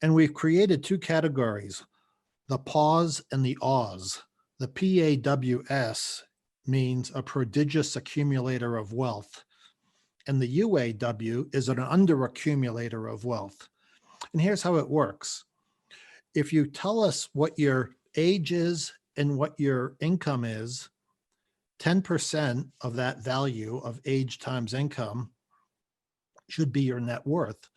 And we've created two categories, the Paws and the Uaws. The PAWS means a prodigious accumulator of wealth. And the UAW is an underaccumulator of wealth. And here's how it works. If you tell us what your age is and what your income is, 10% of that value of age times income should be your net worth.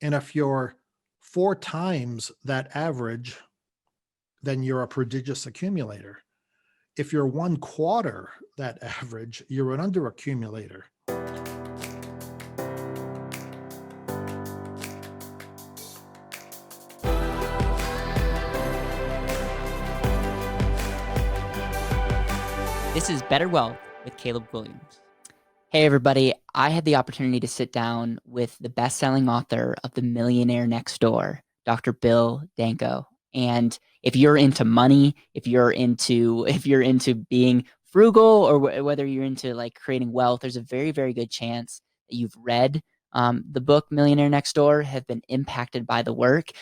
And if you're 4 times that average, then you're a prodigious accumulator. If you're 1/4 that average, you're an underaccumulator. This is BetterWealth with Caleb Williams. Hey, everybody. I had the opportunity to sit down with the best-selling author of The Millionaire Nextdoor, Dr. Bill Danko. And if you're into money, if you're into being frugal, or whether you're into like creating wealth, there's a very, very good chance that you've read the book Millionaire Nextdoor, have been impacted by the work.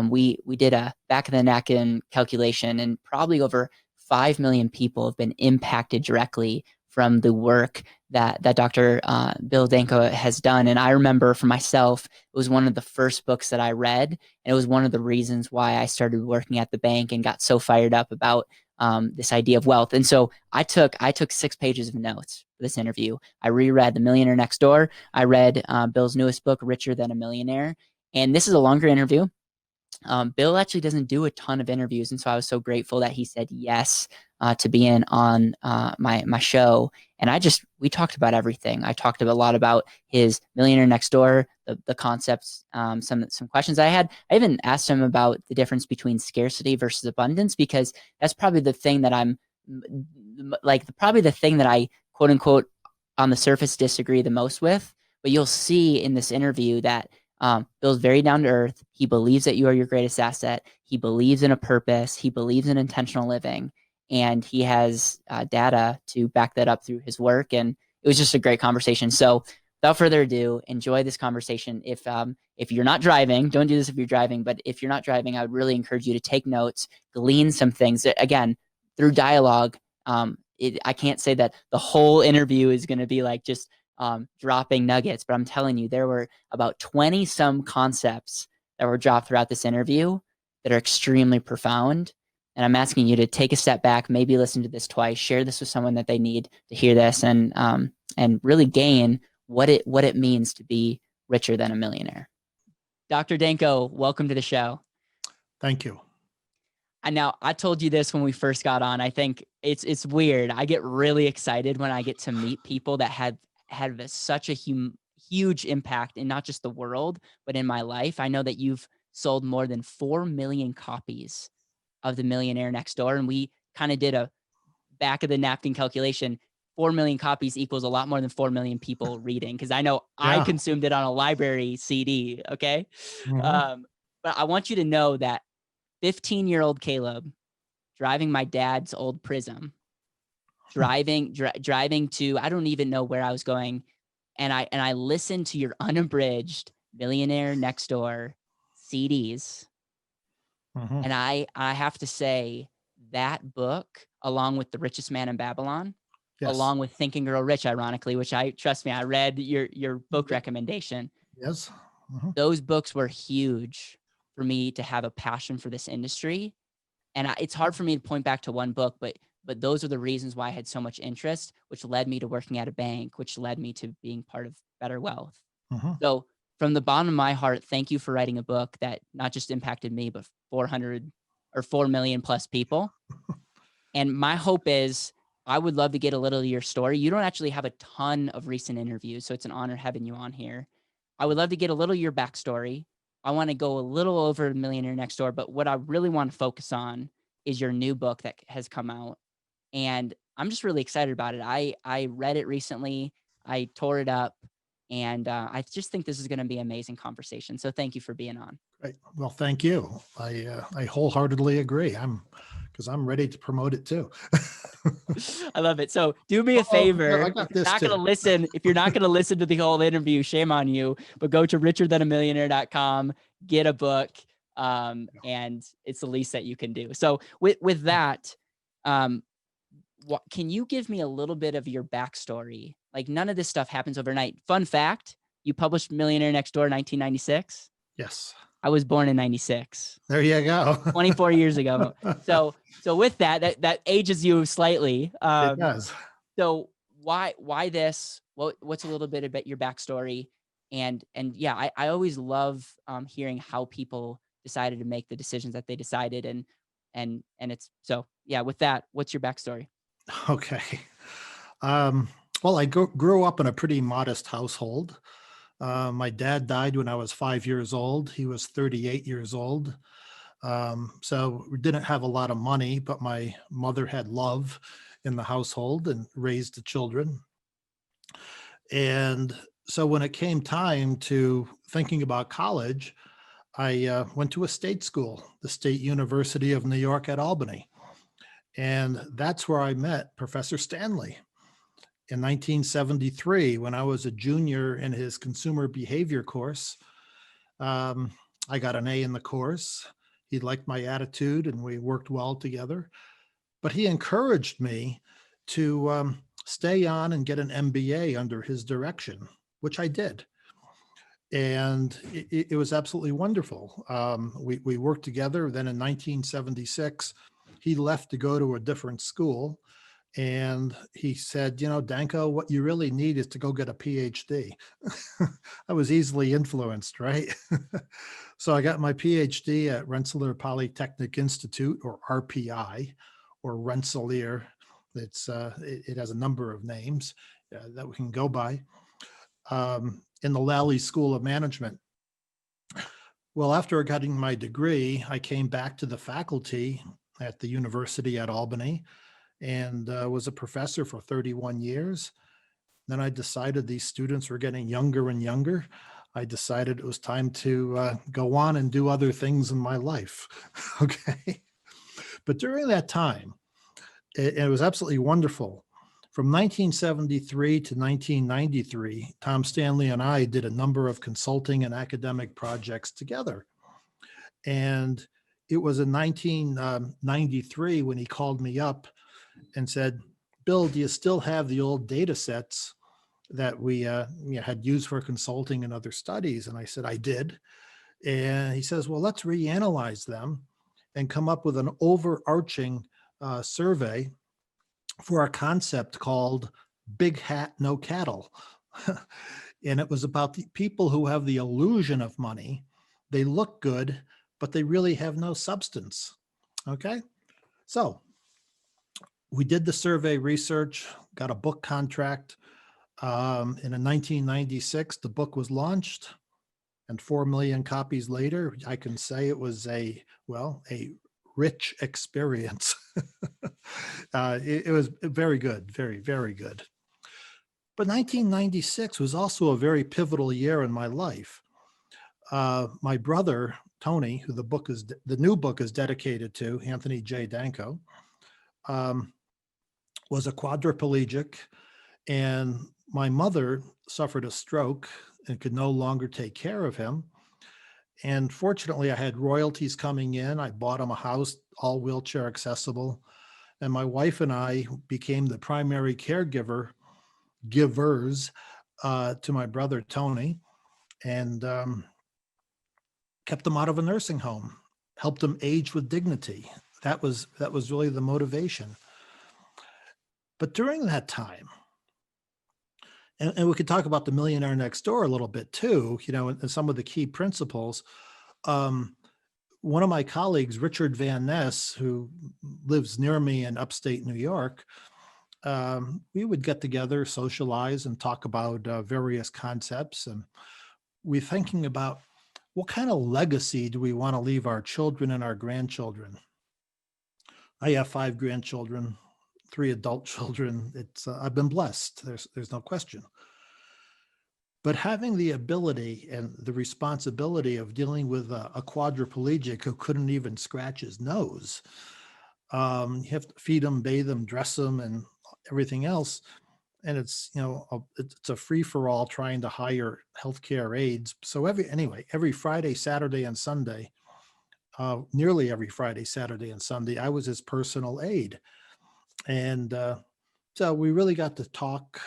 We did a back of the napkin calculation, and probably over 5 million people have been impacted directly from the work that Dr. Bill Danko has done. And I remember for myself, it was one of the first books that I read. And it was one of the reasons why I started working at the bank and got so fired up about this idea of wealth. And so I took 6 pages of notes for this interview. I reread The Millionaire Nextdoor. I read Bill's newest book, Richer Than A Millionaire. And this is a longer interview. Bill actually doesn't do a ton of interviews, and so I was so grateful that he said yes to be in on my show. And we talked about everything. I talked a lot about his Millionaire Nextdoor, the concepts, some questions I had. I even asked him about the difference between scarcity versus abundance, because that's probably the thing that I quote unquote on the surface disagree the most with. But you'll see in this interview that Bill's very down to earth. He believes that you are your greatest asset. He believes in a purpose. He believes in intentional living, and he has data to back that up through his work. And it was just a great conversation. So without further ado, enjoy this conversation. If you're not driving, don't do this if you're driving, but if you're not driving, I would really encourage you to take notes, glean some things. Again, through dialogue, I can't say that the whole interview is going to be like just dropping nuggets, but I'm telling you, there were about 20 some concepts that were dropped throughout this interview that are extremely profound. And I'm asking you to take a step back, maybe listen to this twice, share this with someone that they need to hear this, and really gain what it means to be richer than a millionaire. Dr. Danko, welcome to the show. Thank you. And now, I told you this when we first got on. I think it's weird. I get really excited when I get to meet people that had such a huge impact in not just the world, but in my life. I know that you've sold more than 4 million copies of The Millionaire Nextdoor, and we kind of did a back of the napkin calculation. 4 million copies equals a lot more than 4 million people reading, because I know I consumed it on a library CD, okay? Mm-hmm. But I want you to know that 15-year-old Caleb driving my dad's old Prism, driving to, I don't even know where I was going. And I listened to your unabridged Millionaire Nextdoor CDs. Mm-hmm. And I have to say that book, along with The Richest Man in Babylon, yes, along with Think and Grow Rich, ironically, which I read your book recommendation. Yes. Mm-hmm. Those books were huge for me to have a passion for this industry. And it's hard for me to point back to one book, but those are the reasons why I had so much interest, which led me to working at a bank, which led me to being part of BetterWealth. Mm-hmm. So from the bottom of my heart, thank you for writing a book that not just impacted me, but 4 million plus people. And my hope is, I would love to get a little of your story. You don't actually have a ton of recent interviews, so it's an honor having you on here. I would love to get a little of your backstory. I want to go a little over Millionaire Nextdoor, but what I really want to focus on is your new book that has come out. And I'm just really excited about it. I read it recently. I tore it up. And I just think this is going to be an amazing conversation. So thank you for being on. Great. Well, thank you. I wholeheartedly agree. Because I'm ready to promote it too. I love it. So do me a favor. No, I got this if you're not going to listen to the whole interview, shame on you, but go to richerthanamillionaire.com, get a book. and it's the least that you can do. So with that, can you give me a little bit of your backstory? Like, none of this stuff happens overnight. Fun fact, you published Millionaire Nextdoor in 1996. Yes. I was born in 96. There you go. 24 years ago. So with that ages you slightly. It does. So why this? What's a little bit about your backstory? And yeah, I always love hearing how people decided to make the decisions that they decided, and it's so yeah. With that, what's your backstory? Okay. Well, I grew up in a pretty modest household. My dad died when I was 5 years old. He was 38 years old. So we didn't have a lot of money, but my mother had love in the household and raised the children. And so when it came time to thinking about college, I went to a state school, the State University of New York at Albany. And that's where I met Professor Stanley in 1973 when I was a junior in his consumer behavior course. I got an A in the course. He liked my attitude and we worked well together. But he encouraged me to stay on and get an MBA under his direction, which I did. And it was absolutely wonderful. We worked together. Then in 1976, he left to go to a different school. And he said, Danko, what you really need is to go get a PhD. I was easily influenced, right? So I got my PhD at Rensselaer Polytechnic Institute, or RPI, or Rensselaer. It has a number of names that we can go by, in the Lally School of Management. Well, after getting my degree, I came back to the faculty at the University at Albany and was a professor for 31 years. Then I decided these students were getting younger and younger. I decided it was time to go on and do other things in my life. Okay. But during that time, it was absolutely wonderful. From 1973 to 1993, Tom Stanley and I did a number of consulting and academic projects together. And it was in 1993 when he called me up and said, Bill, do you still have the old data sets that we had used for consulting and other studies? And I said, I did. And he says, well, let's reanalyze them and come up with an overarching survey for a concept called Big Hat, No Cattle. And it was about the people who have the illusion of money. They look good, but they really have no substance. Okay. So we did the survey research, got a book contract. And in 1996, the book was launched, and 4 million copies later, I can say it was a rich experience. It was very good, very, very good. But 1996 was also a very pivotal year in my life. My brother, Tony, who the new book is dedicated to, Anthony J. Danko, was a quadriplegic, and my mother suffered a stroke and could no longer take care of him. And fortunately, I had royalties coming in. I bought him a house, all wheelchair accessible. And my wife and I became the primary givers to my brother, Tony, and kept him out of a nursing home, helped him age with dignity. That was really the motivation. But during that time, and we could talk about the Millionaire Nextdoor a little bit too, and some of the key principles. One of my colleagues, Richard Van Ness, who lives near me in upstate New York, we would get together, socialize, and talk about various concepts. And we're thinking about what kind of legacy do we want to leave our children and our grandchildren? I have 5 grandchildren, 3 adult children. I've been blessed. There's no question. But having the ability and the responsibility of dealing with a quadriplegic who couldn't even scratch his nose, you have to feed him, bathe him, dress him, and everything else. And it's a free for all trying to hire healthcare aides. So every Friday, Saturday, and Sunday, nearly every Friday, Saturday, and Sunday. I was his personal aide. And so we really got to talk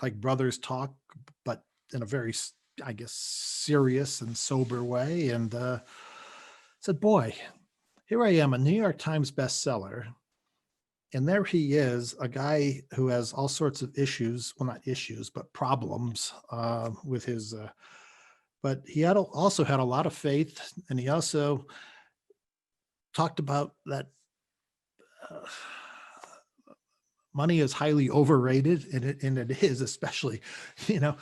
like brothers talk, but in a very, I guess, serious and sober way. And said, boy, here I am, a New York Times bestseller. And there he is, a guy who has all sorts of issues, well, not issues, but problems with his, but he also had a lot of faith. And he also talked about that uh, money is highly overrated, and it is, especially, you know,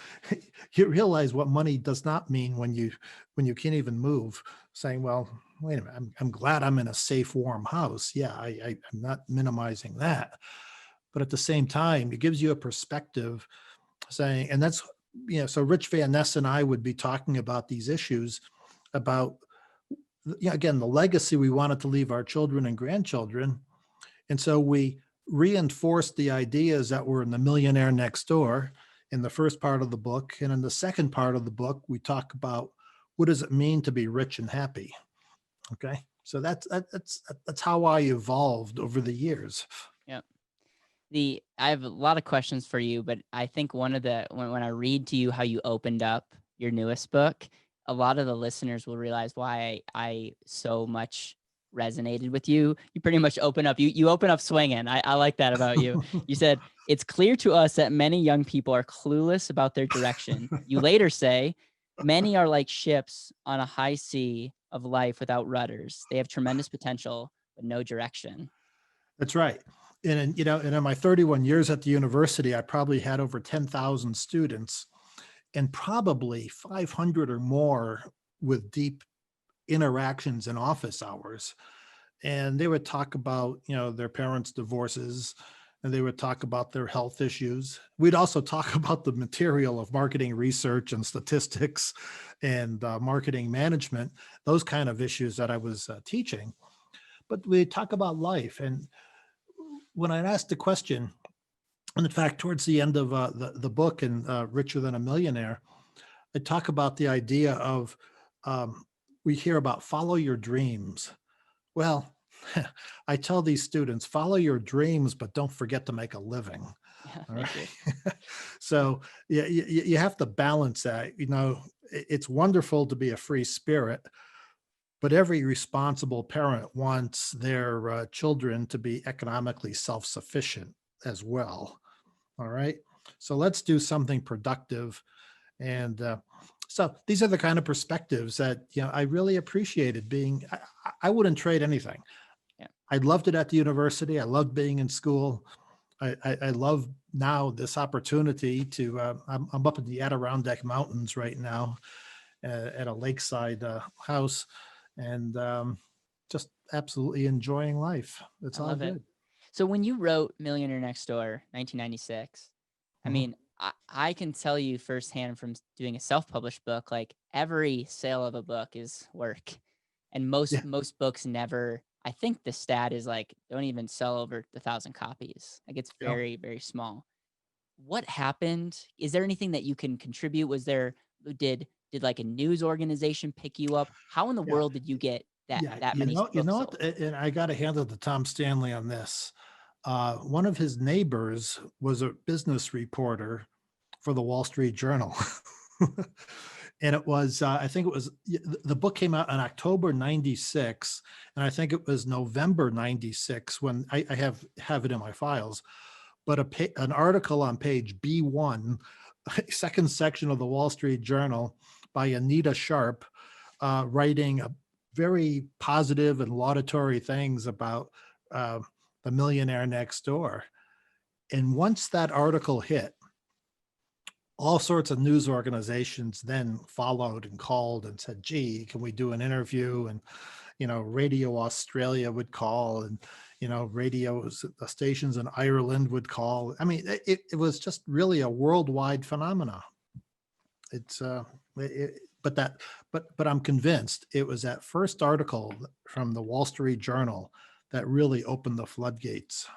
you realize what money does not mean when you can't even move, saying, well, wait a minute, I'm glad I'm in a safe, warm house. Yeah, I'm not minimizing that. But at the same time, it gives you a perspective saying, and that's, so Rich Van Ness and I would be talking about these issues about, again, the legacy we wanted to leave our children and grandchildren. And so we reinforced the ideas that were in the Millionaire Nextdoor in the first part of the book. And in the second part of the book, we talk about what does it mean to be rich and happy. Okay. So that's how I evolved over the years. Yeah. I have a lot of questions for you, but I think one of the when I read to you how you opened up your newest book, a lot of the listeners will realize why I so much resonated with you. You pretty much open up. You open up swinging. I like that about you. You said it's clear to us that many young people are clueless about their direction. You later say many are like ships on a high sea of life without rudders. They have tremendous potential but no direction. That's right. And in my 31 years at the university, I probably had over 10,000 students and probably 500 or more with deep interactions in office hours. And they would talk about, their parents' divorces, and they would talk about their health issues. We'd also talk about the material of marketing research and statistics and marketing management, those kind of issues that I was teaching. But we talk about life. And when I asked the question, and in fact, towards the end of the book in Richer Than a Millionaire, I talk about the idea of, we hear about follow your dreams. Well, I tell these students, follow your dreams, but don't forget to make a living. Yeah, All thank you. right. So you have to balance that. It's wonderful to be a free spirit, but every responsible parent wants their children to be economically self-sufficient as well. All right. So let's do something productive. And so these are the kind of perspectives that, I really appreciated being, I wouldn't trade anything. Yeah. I loved it at the university. I loved being in school. I love now this opportunity to, I'm up in the Adirondack Mountains right now at a lakeside house, and just absolutely enjoying life. It's I all love it. good. So when you wrote Millionaire Nextdoor, 1996, I Mhm. mean, I can tell you firsthand from doing a self-published book, like every sale of a book is work. And Yeah. most books never, I think the stat is like, don't even sell over 1,000 copies. Like it's Yeah. very, very small. What happened? Is there anything that you can contribute? Did like a news organization pick you up? How in the Yeah. world did you get Yeah, that many you books know what? sold? And I got to hand it to Tom Stanley on this. One of his neighbors was a business reporter for the Wall Street Journal. And it was, I think it was, the book came out in October 96. And I think it was November 96 when I have it in my files. But an article on page B1, second section of the Wall Street Journal by Anita Sharp, writing a very positive and laudatory things about uh, the Millionaire Nextdoor. And once that article hit, all sorts of news organizations then followed and called and said, gee, can we do an interview? And, Radio Australia would call, and, radio stations in Ireland would call. I mean, it was just really a worldwide phenomena. It's, but I'm convinced it was that first article from the Wall Street Journal that really opened the floodgates.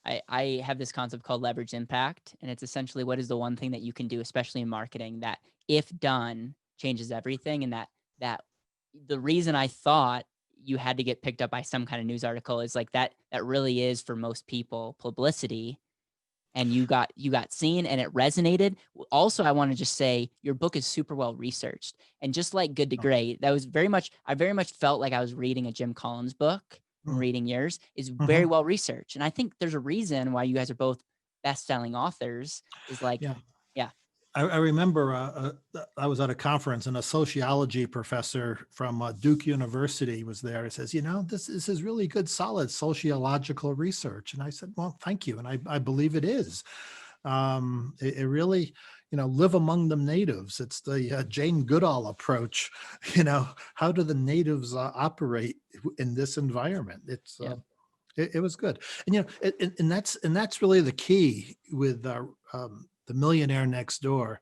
I have this concept called leverage impact, and it's essentially what is the one thing that you can do, especially in marketing, that if done changes everything, and that the reason I thought you had to get picked up by some kind of news article is like that really is for most people publicity, and you got seen and it resonated. Also, I want to just say your book is super well researched, and just like Good to Oh, Great, that was very much I very much felt like I was reading a Jim Collins book from mm, reading yours. Is very mhm. well researched, and I think there's a reason why you guys are both best-selling authors. Is like, Yeah. yeah, I remember I was at a conference and a sociology professor from Duke University was there. He says, this is really good, solid sociological research. And I said, well, thank you. And I believe it is. It really, live among the natives. It's the Jane Goodall approach. How do the natives operate in this environment? yeah, It was good. And that's really the key with the Millionaire Nextdoor.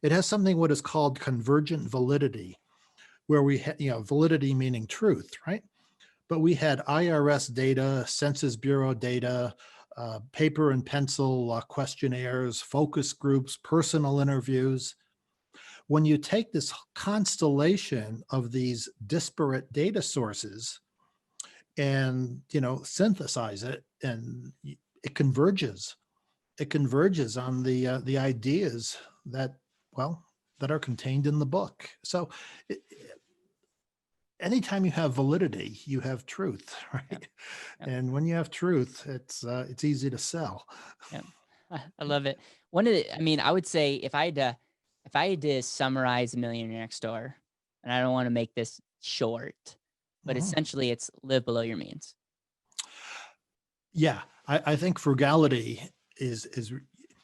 It has something what is called convergent validity, where we had, validity meaning truth, right? But we had IRS data, Census Bureau data, paper and pencil questionnaires, focus groups, personal interviews. When you take this constellation of these disparate data sources and synthesize it, and it converges. It converges on the ideas that well that are contained in the book. So it, anytime you have validity, you have truth, yeah, right? yeah, And when you have truth, it's easy to sell. yeah. I love it. One of the, I mean, I would say if I had to summarize Millionaire Next Door, and I don't want to make this short, but Mhm. essentially it's live below your means. Yeah, I think frugality is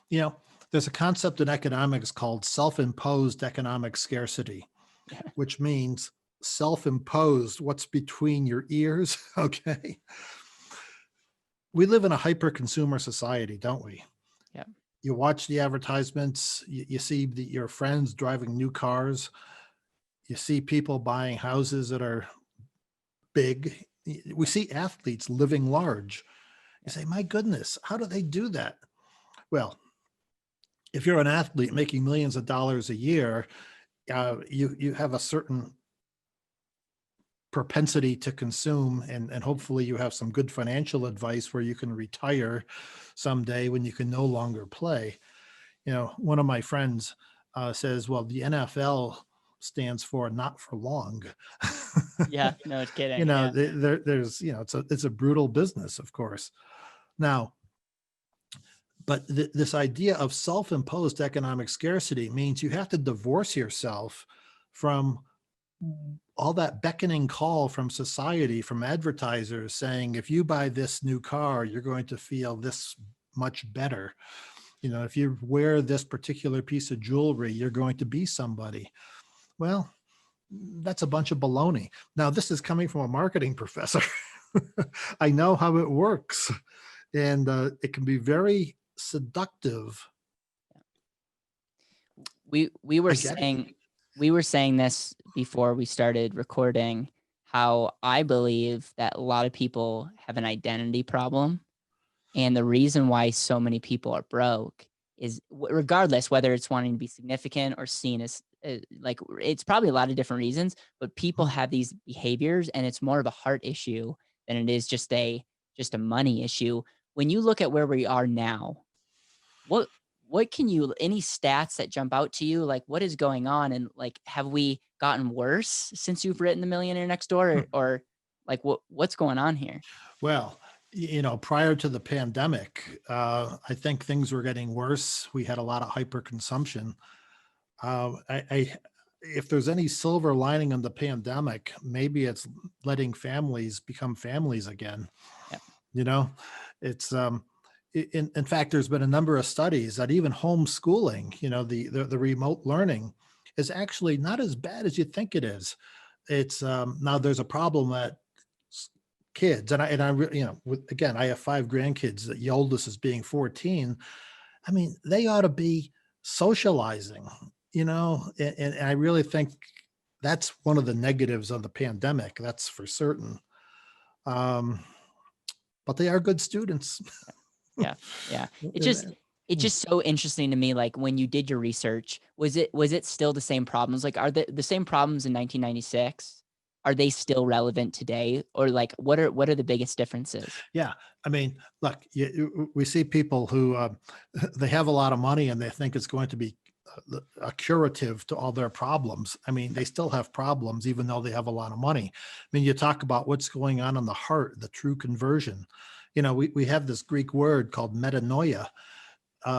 you know there's a concept in economics called self-imposed economic scarcity, Yeah. which means self-imposed, what's between your ears. Okay, we live in a hyper consumer society, don't we? Yeah. You watch the advertisements, you see your friends driving new cars, you see people buying houses that are big. We see athletes living large. You Yeah. say, my goodness, how do they do that? Well, if you're an athlete making millions of dollars a year, you have a certain propensity to consume, and hopefully you have some good financial advice where you can retire someday when you can no longer play. One of my friends says, well, the NFL stands for not for long. Yeah. No, it's kidding. Yeah. There's, it's a brutal business, of course. Now, but this idea of self-imposed economic scarcity means you have to divorce yourself from all that beckoning call from society, from advertisers saying, if you buy this new car, you're going to feel this much better. If you wear this particular piece of jewelry, you're going to be somebody. Well, that's a bunch of baloney. Now, this is coming from a marketing professor. I know how it works, and it can be very seductive. We were I get it. saying we were saying this before we started recording, how I believe that a lot of people have an identity problem. And the reason why so many people are broke is regardless whether it's wanting to be significant or seen as like, it's probably a lot of different reasons, but people Mhm. have these behaviors and it's more of a heart issue than it is just a money issue. When you look at where we are now, what what can you any stats that jump out to you? Like, what is going on? And like, have we gotten worse since you've written The Millionaire Next Door? Or like what's going on here? Well, prior to the pandemic, I think things were getting worse. We had a lot of hyperconsumption. If there's any silver lining in the pandemic, maybe it's letting families become families again. Yeah. You know, it's in fact, there's been a number of studies that even homeschooling, the remote learning, is actually not as bad as you think it is. It's now there's a problem that kids, again, I have 5 grandkids. The oldest is being 14. I mean, they ought to be socializing, and I really think that's one of the negatives of the pandemic. That's for certain. Um, but they are good students. Yeah. Yeah. It just And, it's mm, just so interesting to me. Like, when you did your research, was it still the same problems? Like, are the same problems in 1996? are they still relevant today? Or like, what are the biggest differences? Yeah. I mean, look, we see people who they have a lot of money and they think it's going to be a curative to all their problems. I mean, they still have problems even though they have a lot of money. I mean, you talk about what's going on in the heart, the true conversion. We have this Greek word called metanoia,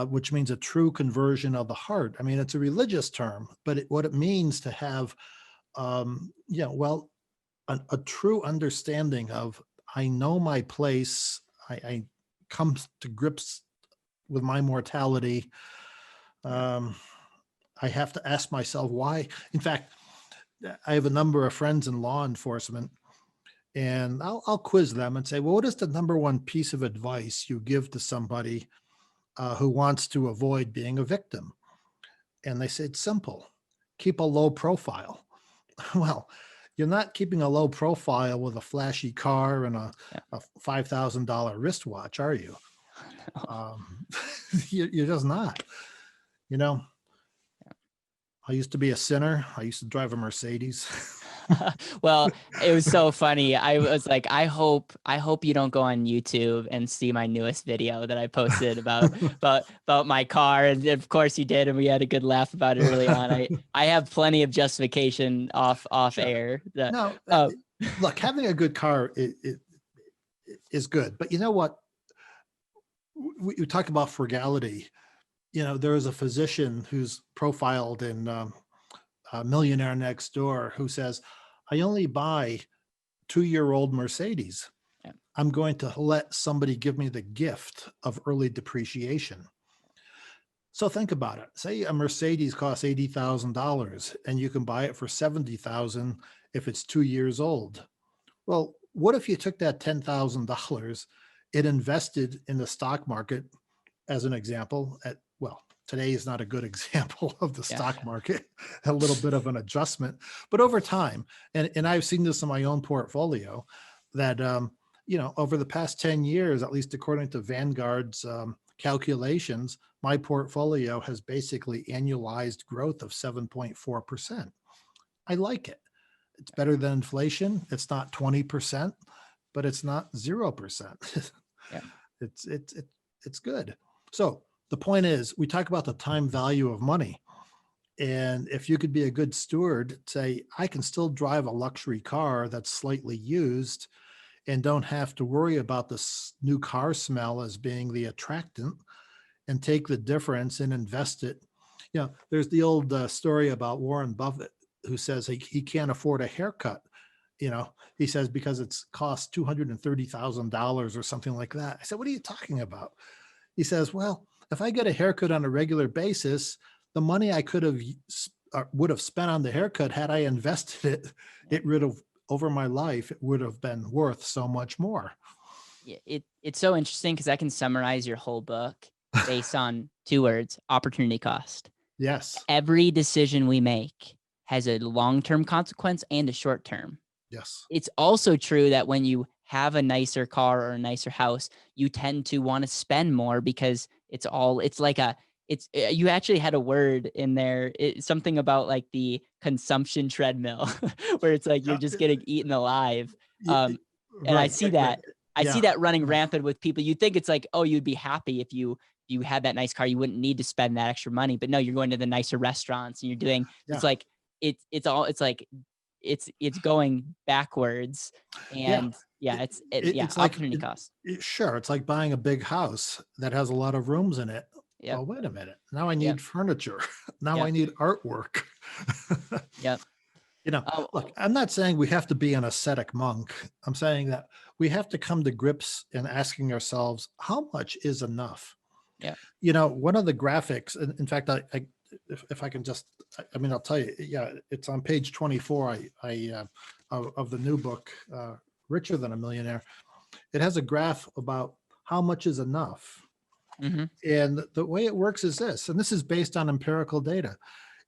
which means a true conversion of the heart. I mean, it's a religious term, but what it means to have, well, a true understanding of, I know my place. I come to grips with my mortality. I have to ask myself why. In fact, I have a number of friends in law enforcement, and I'll quiz them and say, well, what is the number one piece of advice you give to somebody who wants to avoid being a victim? And they say, it's simple: keep a low profile. Well, you're not keeping a low profile with a flashy car and a $5,000 wristwatch, are you? You're just not. I used to be a sinner. I used to drive a Mercedes. Well, it was so funny. I was like, I hope you don't go on YouTube and see my newest video that I posted about my car. And of course you did, and we had a good laugh about it early on. I have plenty of justification off sure. air. No, look, having a good car is good, but you know what? We talk about frugality. There is a physician who's profiled in Millionaire Nextdoor who says, I only buy 2-year-old Mercedes. Yeah. I'm going to let somebody give me the gift of early depreciation. So think about it. Say a Mercedes costs $80,000 and you can buy it for $70,000 if it's 2 years old. Well, what if you took that $10,000 and invested in the stock market, as an example, today is not a good example of the stock market, a little bit of an adjustment, but over time, and I've seen this in my own portfolio, that, over the past 10 years, at least according to Vanguard's calculations, my portfolio has basically annualized growth of 7.4%. I like it. It's better than inflation. It's not 20%, but it's not 0%. Yeah. It's good. So the point is, we talk about the time value of money. And if you could be a good steward, say, I can still drive a luxury car that's slightly used and don't have to worry about this new car smell as being the attractant, and take the difference and invest it. There's the old story about Warren Buffett, who says he can't afford a haircut. He says because it's cost $230,000 or something like that. I said, what are you talking about? He says, well, if I get a haircut on a regular basis, the money I would have spent on the haircut, had I invested over my life, it would have been worth so much more. Yeah, it's so interesting because I can summarize your whole book based on 2 words: opportunity cost. Yes. Every decision we make has a long-term consequence and a short-term. Yes. It's also true that when you have a nicer car or a nicer house, you tend to want to spend more because you actually had a word in there, something about like the consumption treadmill, where it's like you're just getting eaten alive. And I see that. I see that running rampant with people. You'd think it's like, oh, you'd be happy if you had that nice car. You wouldn't need to spend that extra money. But no, you're going to the nicer restaurants and you're doing. It's like it's going backwards. And it's like opportunity cost. Sure, it's like buying a big house that has a lot of rooms in it. Yep. Well, wait a minute. Now I need furniture. Now I need artwork. Yep. Look, I'm not saying we have to be an ascetic monk. I'm saying that we have to come to grips in asking ourselves, how much is enough? Yeah. One of the graphics, in fact, if I can just, I'll tell you, it's on page 24 of the new book, Richer Than a Millionaire. It has a graph about how much is enough. Mm-hmm. And the way it works is this, and this is based on empirical data.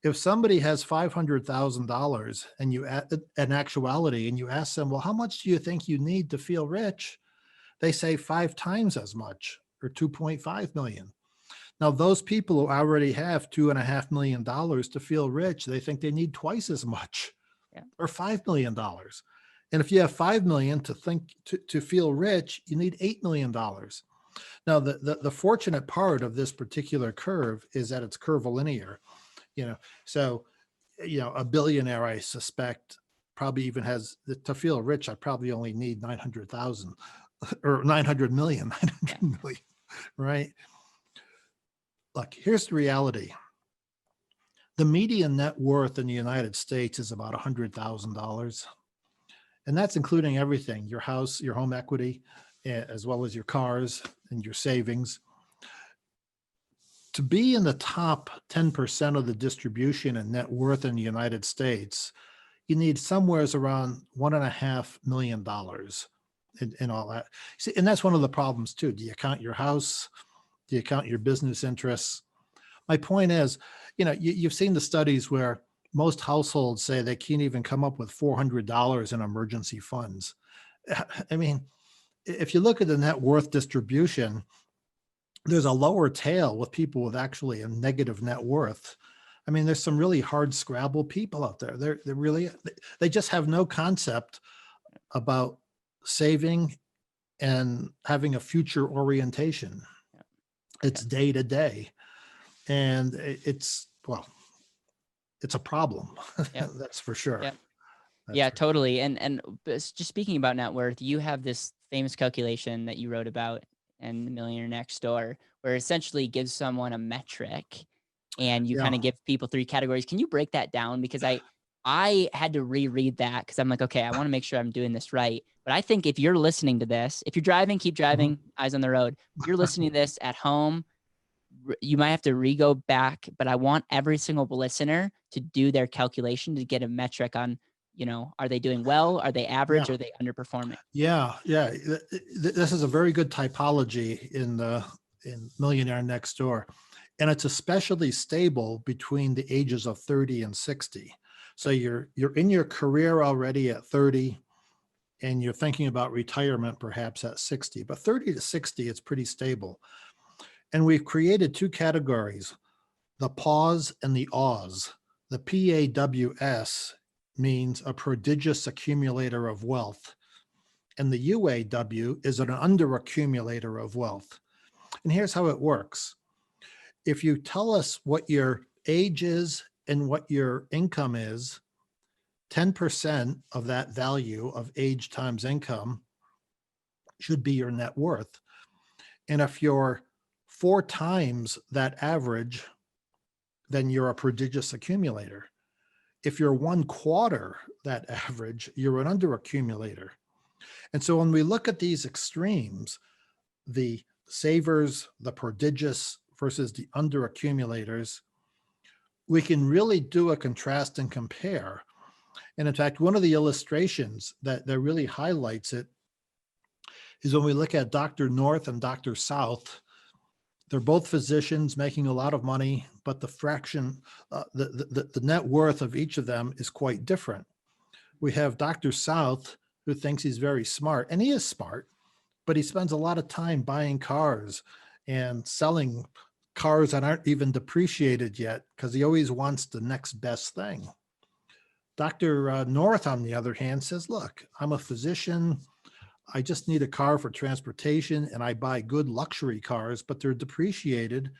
If somebody has $500,000 and in actuality, and you ask them, well, how much do you think you need to feel rich? They say 5 times as much, or 2.5 million. Now, those people who already have $2.5 million to feel rich, they think they need twice as much. Yeah. or $5 million. And if you have 5 million to feel rich, you need $8 million. Now, the fortunate part of this particular curve is that it's curvilinear, so, a billionaire, I suspect, probably even has to feel rich. I probably only need 900,000 or 900 million, 900 million, right? Look, here's the reality. The median net worth in the United States is about $100,000. And that's including everything, your house, your home equity, as well as your cars and your savings. To be in the top 10% of the distribution and net worth in the United States, you need somewheres around $1.5 million in all that. See, and that's one of the problems too. Do you count your house? Do you count your business interests? My point is, you've seen the studies where most households say they can't even come up with $400 in emergency funds. I mean, if you look at the net worth distribution, there's a lower tail with people with actually a negative net worth. I mean, there's some really hard scrabble people out there. They just have no concept about saving and having a future orientation. It's day to day. And it's a problem. Yeah. That's for sure. Yeah. That's Yeah, for totally. And just speaking about net worth, you have this famous calculation that you wrote about in the Millionaire Nextdoor, where it essentially gives someone a metric, and you Yeah. kind of give people 3 categories. Can you break that down? Because I had to reread that because I'm like, okay, I want to make sure I'm doing this right. But I think if you're listening to this, if you're driving, keep driving, eyes on the road. If you're listening to this at home, you might have to go back, but I want every single listener to do their calculation to get a metric on, are they doing well? Are they average? Yeah. Are they underperforming? Yeah. This is a very good typology in Millionaire Nextdoor. And it's especially stable between the ages of 30 and 60. So you're in your career already at 30, and you're thinking about retirement perhaps at 60, but 30 to 60, it's pretty stable. And we've created 2 categories, the Paws and the Uaws. The PAWS means a prodigious accumulator of wealth, and the UAW is an underaccumulator of wealth. And here's how it works. If you tell us what your age is and what your income is, 10% of that value of age times income should be your net worth. And if you're 4 times that average, then you're a prodigious accumulator. If you're 1/4 that average, you're an underaccumulator. And so when we look at these extremes, the savers, the prodigious versus the underaccumulators, we can really do a contrast and compare. And in fact, one of the illustrations that really highlights it is when we look at Dr. North and Dr. South. They're both physicians making a lot of money, but the fraction, the net worth of each of them is quite different. We have Dr. South, who thinks he's very smart, and he is smart, but he spends a lot of time buying cars and selling cars that aren't even depreciated yet because he always wants the next best thing. Dr. North, on the other hand, says, look, I'm a physician. I just need a car for transportation, and I buy good luxury cars, but they're depreciated.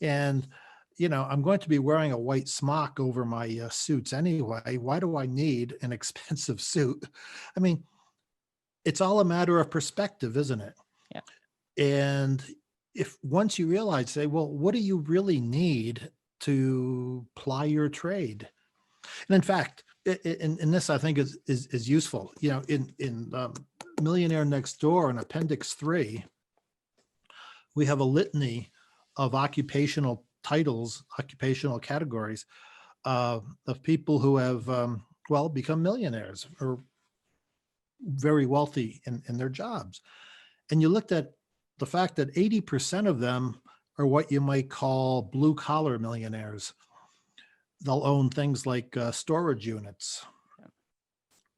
And, I'm going to be wearing a white smock over my suits anyway. Why do I need an expensive suit? I mean, it's all a matter of perspective, isn't it? Yeah. And if once you realize, say, well, what do you really need to ply your trade? And in fact, in this, I think is useful. In Millionaire Nextdoor in Appendix 3, we have a litany of occupational titles, occupational categories of people who have, become millionaires or very wealthy in their jobs. And you looked at the fact that 80% of them are what you might call blue collar millionaires. They'll own things like storage units,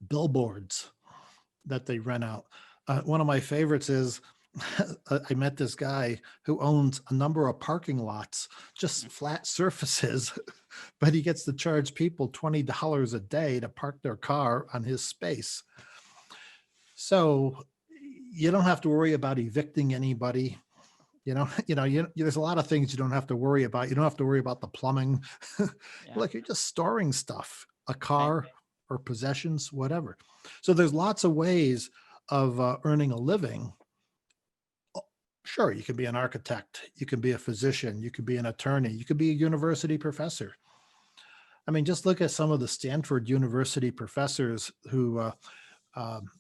billboards that they rent out. One of my favorites is I met this guy who owns a number of parking lots, just flat surfaces, but he gets to charge people $20 a day to park their car on his space. So you don't have to worry about evicting anybody. There's a lot of things you don't have to worry about. You don't have to worry about the plumbing. Yeah. Like, you're just storing stuff, a Right. car or possessions, whatever. So there's lots of ways of earning a living. Sure, you can be an architect, you can be a physician, you could be an attorney, you could be a university professor. I mean, just look at some of the Stanford University professors who um,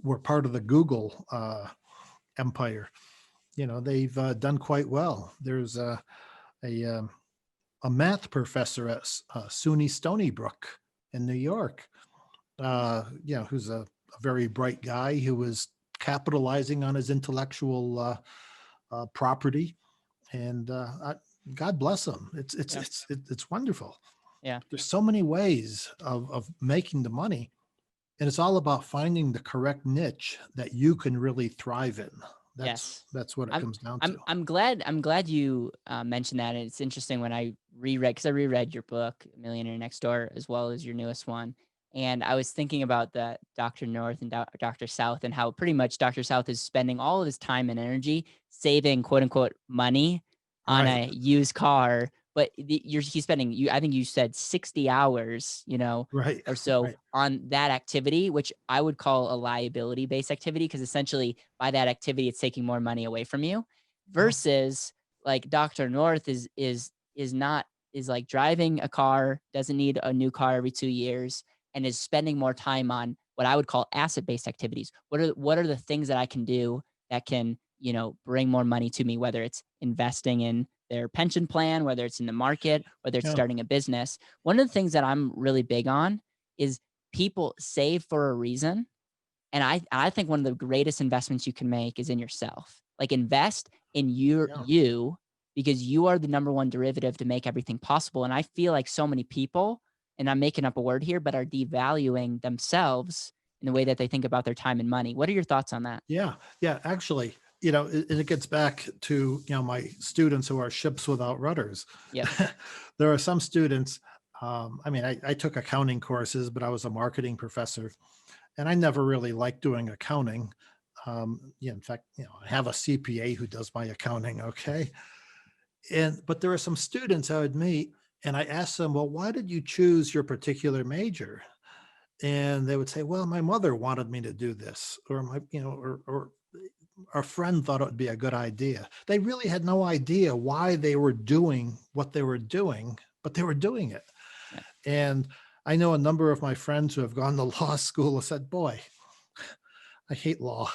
were part of the Google empire. They've done quite well. There's a, um, a math professor at SUNY Stony Brook in New York, who's a very bright guy who was capitalizing on his intellectual property, and God bless him. It's it's Yeah. it's it's wonderful. Yeah. There's so many ways of making the money, and it's all about finding the correct niche that you can really thrive in. That's Yes. that's what it I'm comes down to. I'm glad you mentioned that. And it's interesting when I reread, because I reread your book, Millionaire Nextdoor, as well as your newest one. And I was thinking about that Dr. North and Dr. South, and how pretty much Dr. South is spending all of his time and energy saving quote unquote money on Right, a used car. But he's spending, I think you said 60 hours, right, or so right. on that activity, which I would call a liability based activity, because essentially by that activity, it's taking more money away from you, Oh, versus like Dr. North is not, is like driving a car, doesn't need a new car every 2 years, and is spending more time on what I would call asset based activities. What are the things that I can do that can, bring more money to me, whether it's investing in their pension plan, whether it's in the market, whether it's yeah, starting a business. One of the things that I'm really big on is people save for a reason. And I think one of the greatest investments you can make is in yourself. Like, invest in yeah. you, because you are the number one derivative to make everything possible. And I feel like so many people, and I'm making up a word here, but are devaluing themselves in the way that they think about their time and money. What are your thoughts on that? Yeah, yeah, actually, and it gets back to, my students who are ships without rudders. Yep. There are some students, I mean, I took accounting courses, but I was a marketing professor, and I never really liked doing accounting. Yeah, in fact, I have a CPA who does my accounting, okay? But there are some students I would meet, and I asked them, well, why did you choose your particular major? And they would say, well, my mother wanted me to do this, or or a friend thought it would be a good idea. They really had no idea why they were doing what they were doing, but they were doing it. Yeah. And I know a number of my friends who have gone to law school have said, boy, I hate law.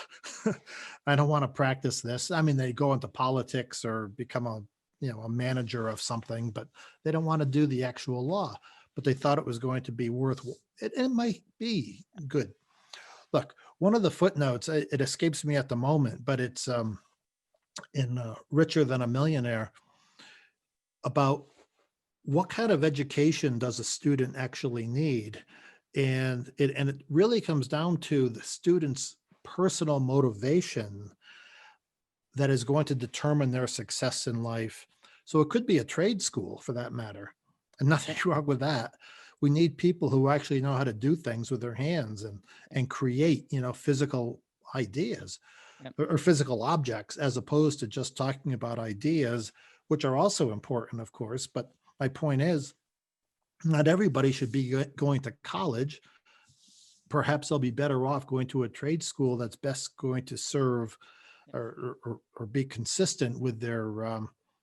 I don't want to practice this. I mean, they go into politics or become a manager of something, but they don't want to do the actual law. But they thought it was going to be worth it. It might be good. Look, one of the footnotes, it escapes me at the moment, but it's in Richer Than a Millionaire, about what kind of education does a student actually need? And it really comes down to the student's personal motivation that is going to determine their success in life. So it could be a trade school for that matter, and nothing Yeah. wrong with that. We need people who actually know how to do things with their hands and create, physical ideas Yep. or physical objects, as opposed to just talking about ideas, which are also important, of course. But my point is, not everybody should be going to college. Perhaps they'll be better off going to a trade school that's best going to serve or be consistent with their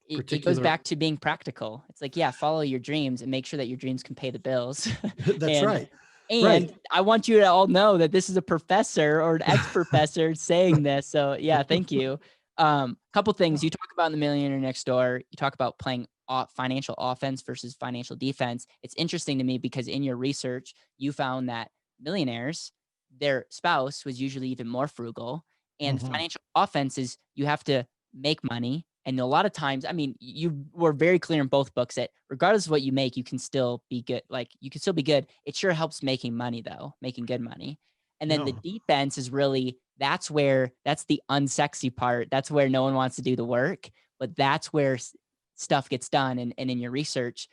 It goes particular. back to being practical. It's like, yeah, follow your dreams and make sure that your dreams can pay the bills. That's and right. and Right. I want you to all know that this is a professor or an ex-professor saying this. So yeah, thank you. Couple things you talk about in the Millionaire Next Door. You talk about playing financial offense versus financial defense. It's interesting to me because in your research, you found that millionaires, their spouse was usually even more frugal, and Mhm. financial offense is you have to make money. And a lot of times, I mean, you were very clear in both books that regardless of what you make, you can still be good. Like, you can still be good. It sure helps making money though, making good money. And then Yeah. the defense is really that's the unsexy part. That's where no one wants to do the work, but that's where stuff gets done. And in your research,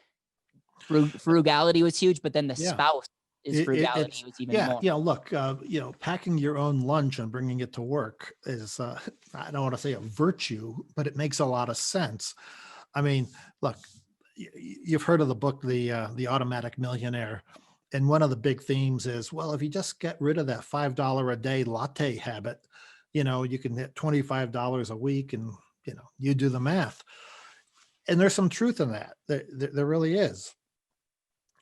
frugality was huge, but then the Yeah. spouse is frugality It's, was even yeah, more. look, packing your own lunch and bringing it to work is, I don't want to say a virtue, but it makes a lot of sense. I mean, look, you've heard of the book, the Automatic Millionaire. And one of the big themes is, well, if you just get rid of that $5 a day latte habit, you can hit $25 a week, and, you do the math. And there's some truth in that. There really is.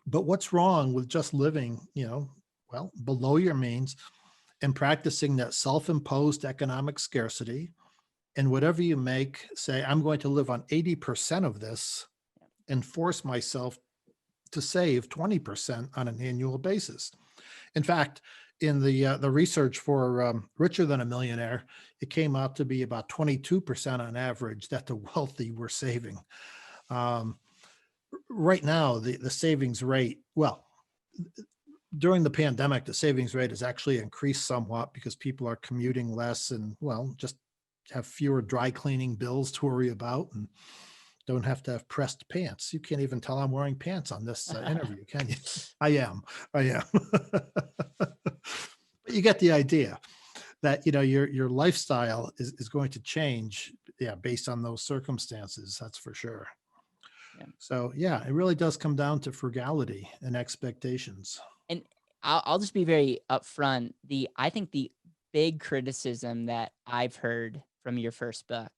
But what's wrong with just living, below your means and practicing that self-imposed economic scarcity? And whatever you make, say, I'm going to live on 80% of this and force myself to save 20% on an annual basis. In fact, in the research for Richer Than a Millionaire, it came out to be about 22% on average that the wealthy were saving. Right now, the savings rate, well, during the pandemic, the savings rate has actually increased somewhat because people are commuting less and, well, just have fewer dry cleaning bills to worry about and don't have to have pressed pants. You can't even tell I'm wearing pants on this interview, can you? I am. But you get the idea that, your lifestyle is going to change, based on those circumstances. That's for sure. Yeah. So, it really does come down to frugality and expectations. And I'll just be very upfront. I think the big criticism that I've heard from your first book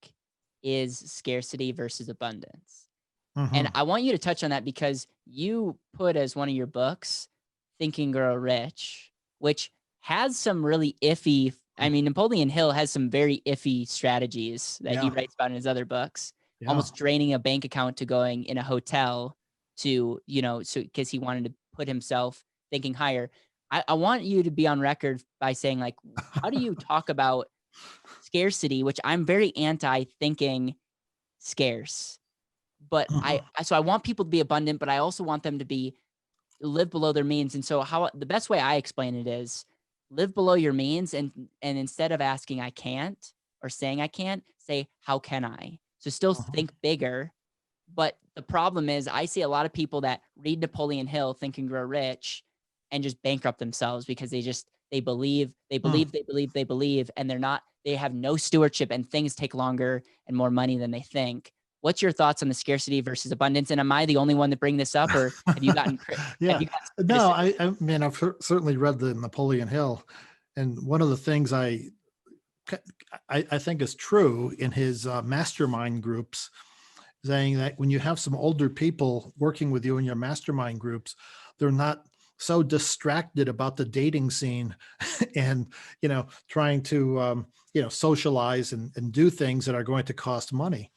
is scarcity versus abundance. And Mhm. I want you to touch on that because you put as one of your books, Think and Grow Rich, which has some really iffy, I mean, Napoleon Hill has some very iffy strategies that he Yeah. writes about in his other books, Yeah. almost draining a bank account to going in a hotel to, so because he wanted to put himself thinking higher. I want you to be on record by saying, like, how do you talk about scarcity, which I'm very anti thinking scarce, but so I want people to be abundant, but I also want them to live below their means. And so the best way I explain it is live below your means, and instead of asking I can't or saying I can't, say how can I? So still think bigger. But the problem is I see a lot of people that read Napoleon Hill, Think and Grow Rich, and just bankrupt themselves because they believe, and they have no stewardship, and things take longer and more money than they think. What's your thoughts on the scarcity versus abundance? And am I the only one to bring this up, or have you gotten Yeah. have you gotten No, criticism? I mean, I've certainly read the Napoleon Hill, and one of the things I think is true in his mastermind groups, saying that when you have some older people working with you in your mastermind groups, they're not so distracted about the dating scene and, trying to, socialize and do things that are going to cost money.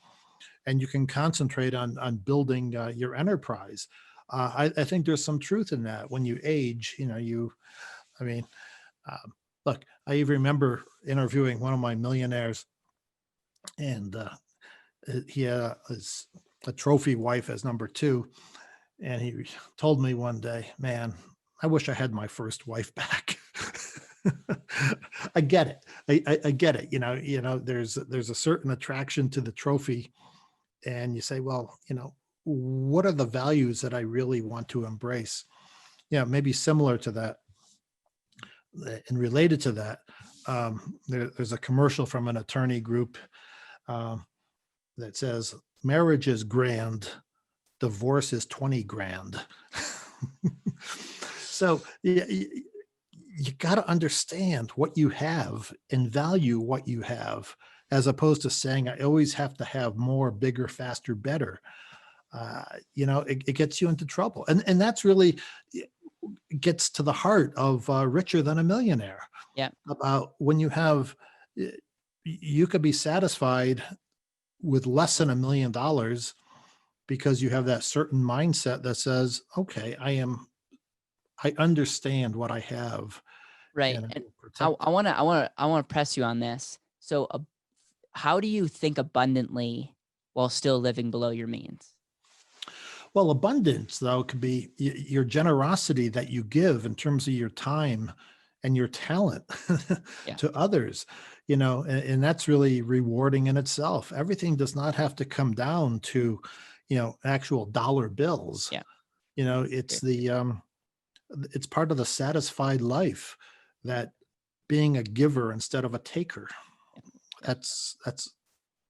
And you can concentrate on building your enterprise. I think there's some truth in that. When you age, I mean, look, I even remember interviewing one of my millionaires, and he had a trophy wife as number two. And he told me one day, man, I wish I had my first wife back. I get it. I get it. There's a certain attraction to the trophy, and you say, well, what are the values that I really want to embrace? Maybe similar to that, and related to that. There's a commercial from an attorney group that says, marriage is grand, divorce is 20 grand. So you got to understand what you have and value what you have, as opposed to saying, I always have to have more, bigger, faster, better. It gets you into trouble. And that's really gets to the heart of Richer Than a Millionaire. Yeah. About when you could be satisfied with less than $1 million because you have that certain mindset that says, okay, I understand what I have. Right. And I And will I protect it. want to press you on this. So how do you think abundantly while still living below your means? Well, abundance, though, could be your generosity that you give in terms of your time and your talent Yeah. to others, and that's really rewarding in itself. Everything does not have to come down to, actual dollar bills. Yeah. It's it's part of the satisfied life, that being a giver instead of a taker. Yeah. That's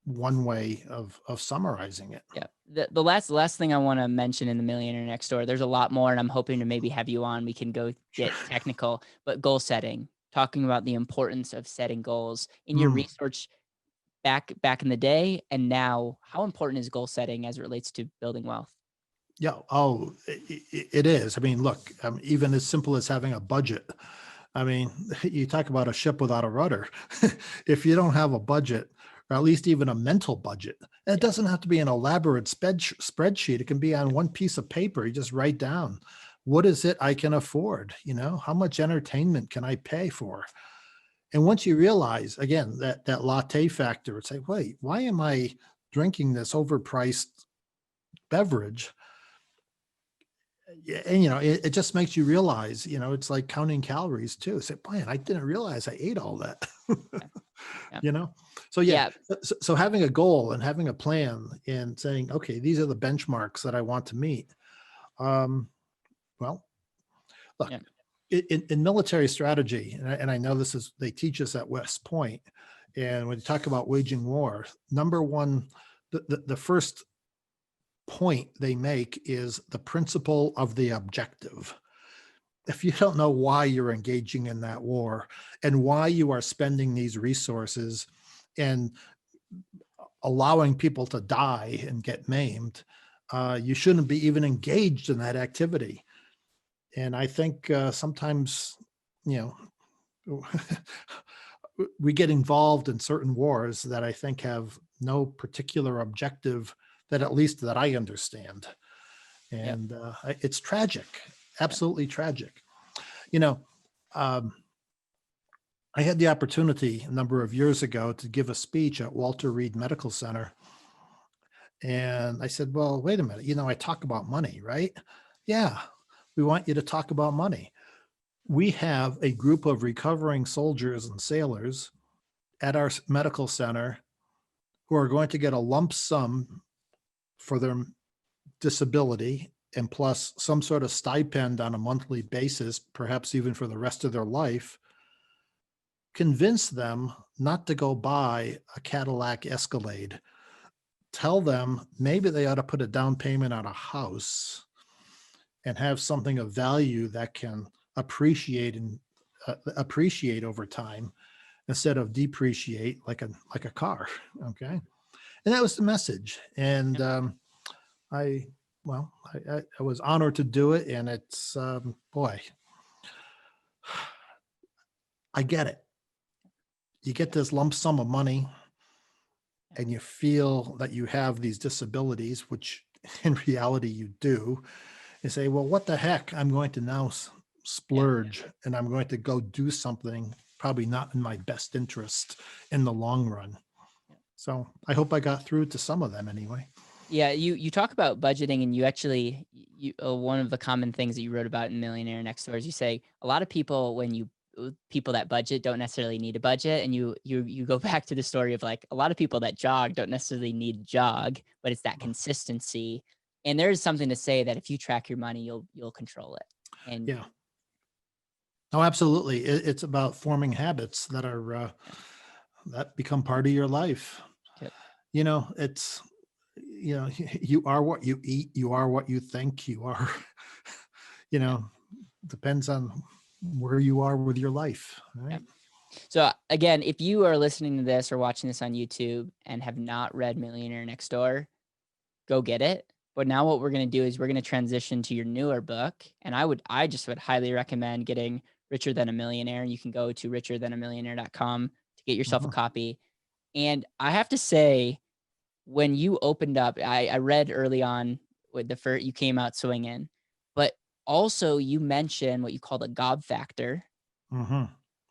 one way of summarizing it. Yeah. The last thing I want to mention in the Millionaire Next Door, there's a lot more, and I'm hoping to maybe have you on. We can go get technical, but goal setting, talking about the importance of setting goals in your Mm. research back in the day and now. How important is goal setting as it relates to building wealth? Yeah. Oh, it is. I mean, look, even as simple as having a budget. I mean, you talk about a ship without a rudder. If you don't have a budget, or at least even a mental budget, and it doesn't have to be an elaborate spreadsheet. It can be on one piece of paper. You just write down, what is it I can afford? How much entertainment can I pay for? And once you realize, again, that latte factor, it's like, wait, why am I drinking this overpriced beverage? Yeah, and it just makes you realize, it's like counting calories too. Say, man, I didn't realize I ate all that. Yeah. you know so yeah, Yeah. so having a goal and having a plan and saying, okay, these are the benchmarks that I want to meet. Well, look, Yeah. in military strategy, and I know they teach us at West Point, and when you talk about waging war, number one, the first point they make is the principle of the objective. If you don't know why you're engaging in that war and why you are spending these resources and allowing people to die and get maimed, you shouldn't be even engaged in that activity. And I think sometimes, we get involved in certain wars that I think have no particular objective, that at least that I understand. Yeah. And it's tragic, absolutely tragic. You know, um, I had the opportunity a number of years ago to give a speech at Walter Reed Medical Center. And I said, well, wait a minute, I talk about money, right? Yeah, we want you to talk about money. We have a group of recovering soldiers and sailors at our medical center who are going to get a lump sum for their disability, and plus some sort of stipend on a monthly basis, perhaps even for the rest of their life. Convince them not to go buy a Cadillac Escalade. Tell them maybe they ought to put a down payment on a house and have something of value that can appreciate and appreciate over time instead of depreciate like a car. Okay, and that was the message. And I was honored to do it, and it's boy, I get it. You get this lump sum of money, and you feel that you have these disabilities, which in reality you do. You say, well, what the heck? I'm going to now splurge, and I'm going to go do something probably not in my best interest in the long run. So I hope I got through to some of them anyway. Yeah, you talk about budgeting, and you actually one of the common things that you wrote about in Millionaire Nextdoor is you say a lot of people, people that budget don't necessarily need a budget, and you go back to the story of like a lot of people that jog don't necessarily need to jog, but it's that consistency. And there is something to say that if you track your money, you'll control it. And Yeah. Oh, absolutely. It's about forming habits that are that become part of your life. Yep. It's you are what you eat, you are what you think you are. Depends on where you are with your life, right? Yep. So again, if you are listening to this or watching this on YouTube and have not read Millionaire Nextdoor, go get it. But now what we're going to do is we're going to transition to your newer book. And I just would highly recommend getting Richer Than a Millionaire. You can go to richerthanamillionaire.com to get yourself a copy. And I have to say, when you opened up, I read early on with the first, you came out swinging, but also you mentioned what you call the gob factor. Mm-hmm.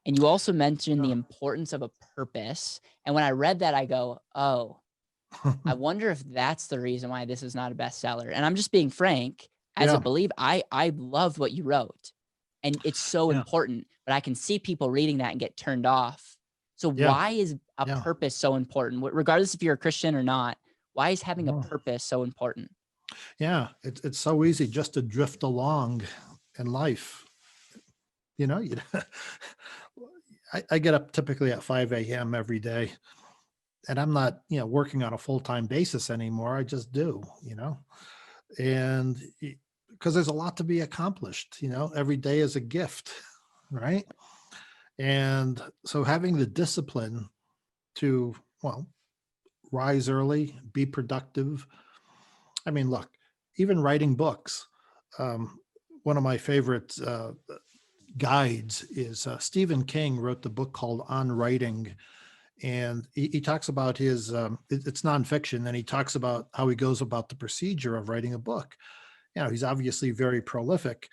And you also mentioned the importance of a purpose. And when I read that, I go, oh, I wonder if that's the reason why this is not a bestseller. And I'm just being frank. As a believer, I loved what you wrote. and it's so Yeah. important, but I can see people reading that and get turned off. So Yeah. why is a Yeah. purpose so important? Regardless if you're a Christian or not, why is having a Oh, purpose so important? yeah. It's so easy just to drift along in life. You know, you I get up typically at 5 a.m. every day, and I'm not, working on a full-time basis anymore. I just do, and because there's a lot to be accomplished, every day is a gift, right? And so having the discipline to, well, rise early, be productive. I mean, look, even writing books. Um, One of my favorite guides is Stephen King wrote the book called On Writing, and he talks about his it's nonfiction, and he talks about how he goes about the procedure of writing a book. He's obviously very prolific,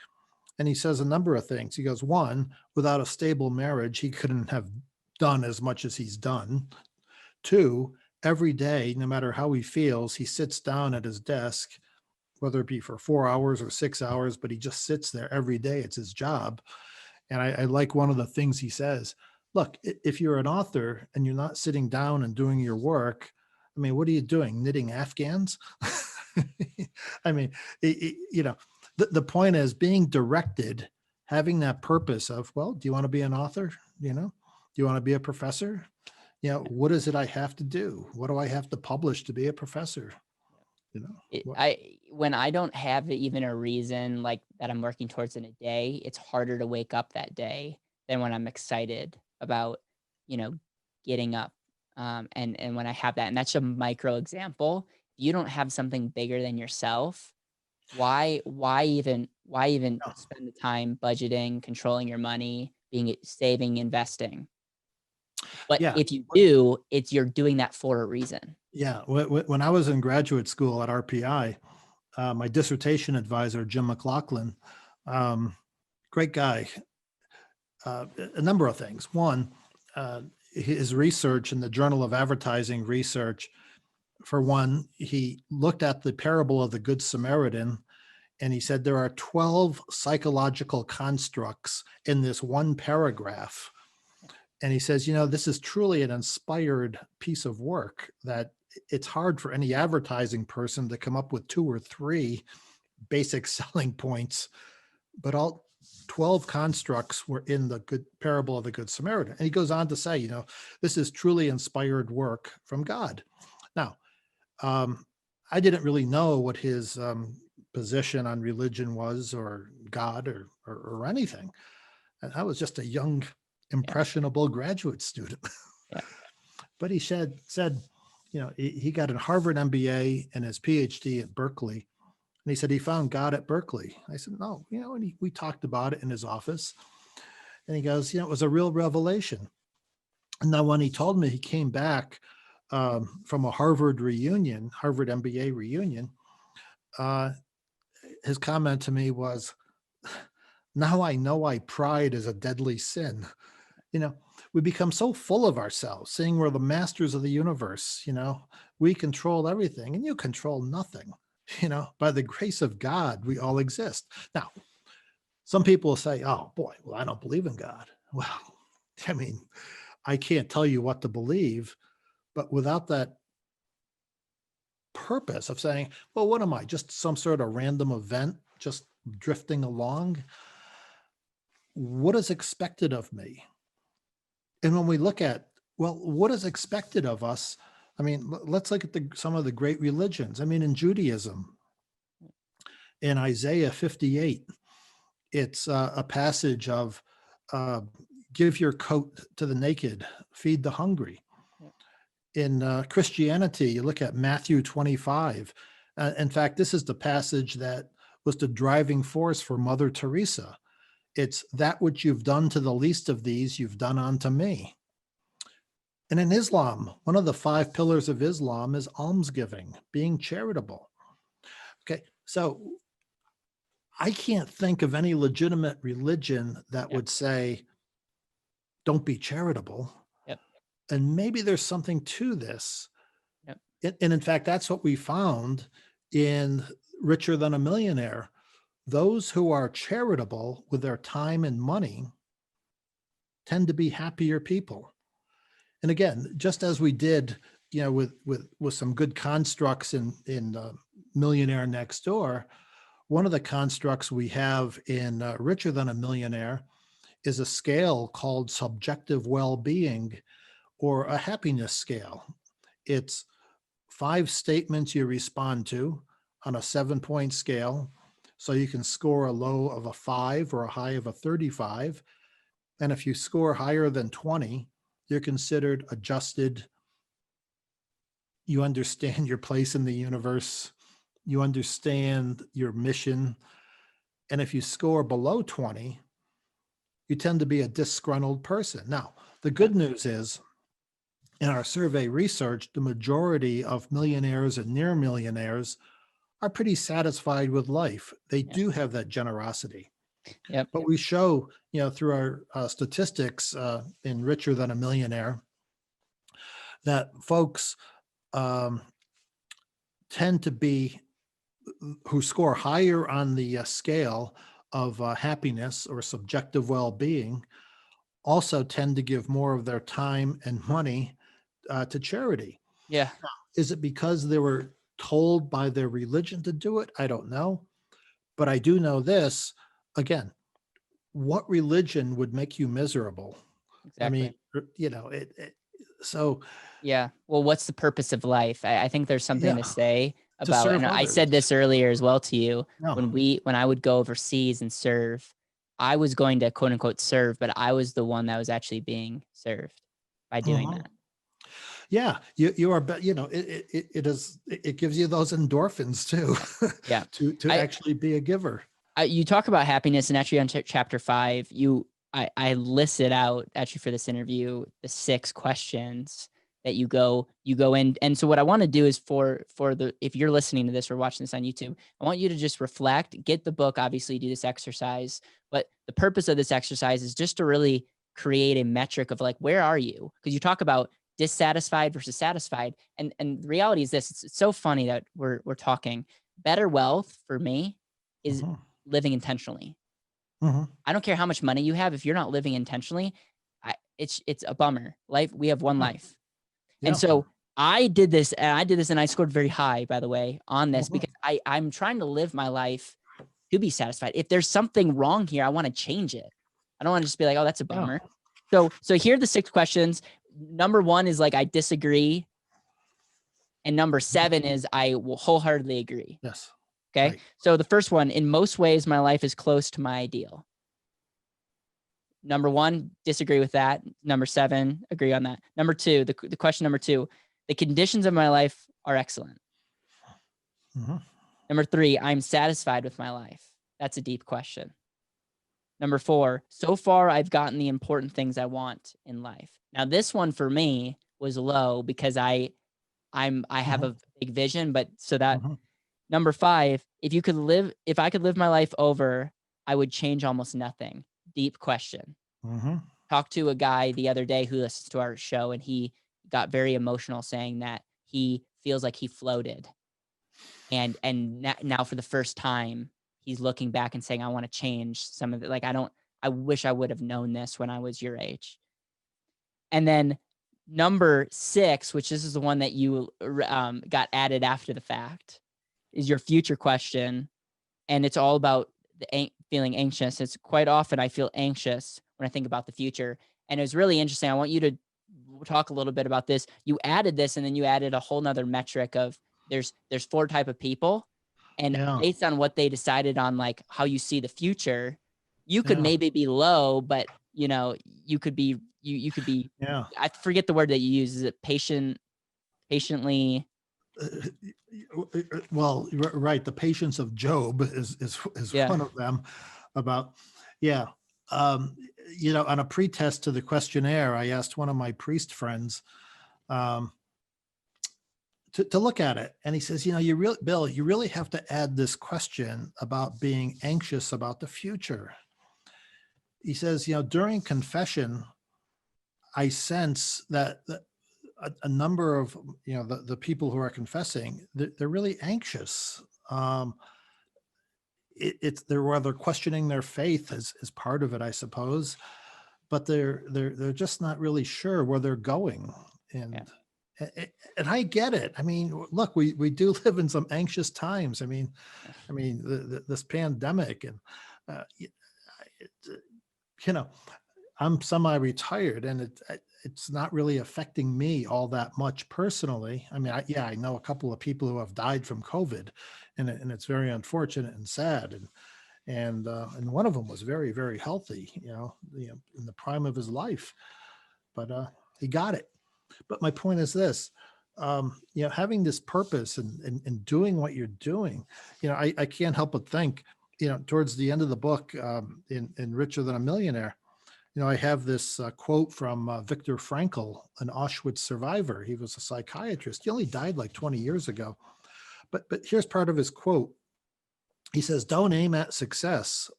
and he says a number of things. He goes, one, without a stable marriage, he couldn't have done as much as he's done. Two, every day, no matter how he feels, he sits down at his desk, whether it be for 4 hours or 6 hours, but he just sits there every day. It's his job. And I like one of the things he says. Look, if you're an author and you're not sitting down and doing your work, I mean, what are you doing? Knitting Afghans? I mean, the point is being directed, having that purpose of, well, do you want to be an author? Do you want to be a professor? What is it I have to do? What do I have to publish to be a professor? What? When I don't have even a reason like that I'm working towards in a day, it's harder to wake up that day than when I'm excited about, you know, getting up. And when I have that, and that's a micro example. If you don't have something bigger than yourself, why even Yeah. spend the time budgeting, controlling your money, saving, investing? But Yeah. if you do, you're doing that for a reason. Yeah. When I was in graduate school at RPI, my dissertation advisor, Jim McLaughlin, um, great guy, a number of things. One, his research in the Journal of Advertising Research, for one, he looked at the parable of the Good Samaritan, and he said there are 12 psychological constructs in this one paragraph. And he says, this is truly an inspired piece of work that it's hard for any advertising person to come up with 2 or 3 basic selling points, but all 12 constructs were in the good parable of the Good Samaritan. And he goes on to say, this is truly inspired work from God. Now, I didn't really know what his position on religion was, or God, or anything. And I was just a young, Yeah, impressionable graduate student. yeah, But he said, he got a Harvard MBA and his PhD at Berkeley. And he said he found God at Berkeley. I said, no, and we talked about it in his office. And he goes, it was a real revelation. And then when he told me he came back from a Harvard MBA reunion, uh, his comment to me was, now I know why pride is a deadly sin. We become so full of ourselves, saying we're the masters of the universe. We control everything, and you control nothing. By the grace of God, we all exist. Now, some people will say, oh boy, well, I don't believe in God. Well, I mean, I can't tell you what to believe, but without that purpose of saying, well, what am I? Just some sort of random event, just drifting along? What is expected of me? And when we look at, well, what is expected of us? I mean, let's look at some of the great religions. I mean, in Judaism, in Isaiah 58, it's a passage of give your coat to the naked, feed the hungry. yeah, In Christianity, you look at Matthew 25. In fact, this is the passage that was the driving force for Mother Teresa. It's that which you've done to the least of these, you've done unto me. And in Islam, one of the 5 pillars of Islam is almsgiving, being charitable. Okay, so I can't think of any legitimate religion that yeah, would say, don't be charitable. yep, And maybe there's something to this. yep, And in fact, that's what we found in Richer Than a Millionaire. those who are charitable with their time and money tend to be happier people. And again, just as we did, with some good constructs in Millionaire Nextdoor, one of the constructs we have in Richer Than a Millionaire is a scale called subjective well-being, or a happiness scale. It's 5 statements you respond to on a 7-point scale. So you can score a low of a 5 or a high of a 35. And if you score higher than 20, you're considered adjusted. You understand your place in the universe. You understand your mission. And if you score below 20, you tend to be a disgruntled person. Now, the good news is, in our survey research, the majority of millionaires and near millionaires are pretty satisfied with life. They do have that generosity. Yep. But we show, through our statistics in Richer Than a Millionaire, that folks tend to be, who score higher on the scale of happiness or subjective well-being, also tend to give more of their time and money to charity. Yeah. Is it because they were told by their religion to do it? I don't know. But I do know this, again, what religion would make you miserable? Exactly. I mean, so. Yeah. Well, what's the purpose of life? I think there's something Yeah, to say to about, serve and I said others. this earlier as well to you, No. when I would go overseas and serve, I was going to quote unquote serve, but I was the one that was actually being served by doing that. Yeah, you are, it gives you those endorphins too. Yeah. to actually be a giver. You talk about happiness, and actually on chapter 5, I listed out actually for this interview the 6 questions that you go in. And so what I want to do is for if you're listening to this or watching this on YouTube, I want you to just reflect, get the book, obviously do this exercise. But the purpose of this exercise is just to really create a metric of like, where are you? Because you talk about dissatisfied versus satisfied. And the reality is this, it's so funny that we're talking better wealth for me is living intentionally. I don't care how much money you have. If you're not living intentionally, it's a bummer. Life, we have one life. Yeah. And so I did this and I scored very high, by the way, on this because I'm trying to live my life to be satisfied. If there's something wrong here, I want to change it. I don't want to just be like, oh, that's a bummer. So here are the 6 questions. Number 1 is like, I disagree. And number 7 is I will wholeheartedly agree. Yes. Okay. Right. So the first one, in most ways, my life is close to my ideal. Number 1, disagree with that. Number 7, agree on that. Number 2, the question number 2, the conditions of my life are excellent. Number 3, I'm satisfied with my life. That's a deep question. Number 4, so far I've gotten the important things I want in life. Now this one for me was low because I have a big vision, but so that number 5, if I could live my life over, I would change almost nothing. Deep question. Talked to a guy the other day who listens to our show, and he got very emotional saying that he feels like he floated. And now for the first time, he's looking back and saying, I want to change some of it. Like, I wish I would have known this when I was your age. And then number 6, which this is the one that you got added after the fact, is your future question. And it's all about feeling anxious. It's quite often I feel anxious when I think about the future. And it was really interesting. I want you to talk a little bit about this. You added this, and then you added a whole nother metric of there's 4 type of people. And based on what they decided on, like how you see the future, you could maybe be low, but you could be, you could be, I forget the word that you use. Is it patiently? Well, right. The patience of Job is one of them. About, on a pretest to the questionnaire, I asked one of my priest friends to look at it, and he says, Bill, you really have to add this question about being anxious about the future. He says, during confession, I sense that a number of the people who are confessing, they're really anxious. they're questioning their faith as part of it, I suppose, but they're just not really sure where they're going. Yeah. And I get it. I mean, look, we do live in some anxious times. This pandemic, and it, you know, I'm semi-retired, and it's not really affecting me all that much personally. I mean, I know a couple of people who have died from COVID, and it's very unfortunate and sad. And one of them was very, very healthy, in the prime of his life, but he got it. But my point is this, having this purpose and doing what you're doing, I can't help but think, towards the end of the book, in Richer Than a Millionaire, I have this quote from Viktor Frankl, an Auschwitz survivor. He was a psychiatrist. He only died like 20 years ago. But here's part of his quote. He says, "Don't aim at success.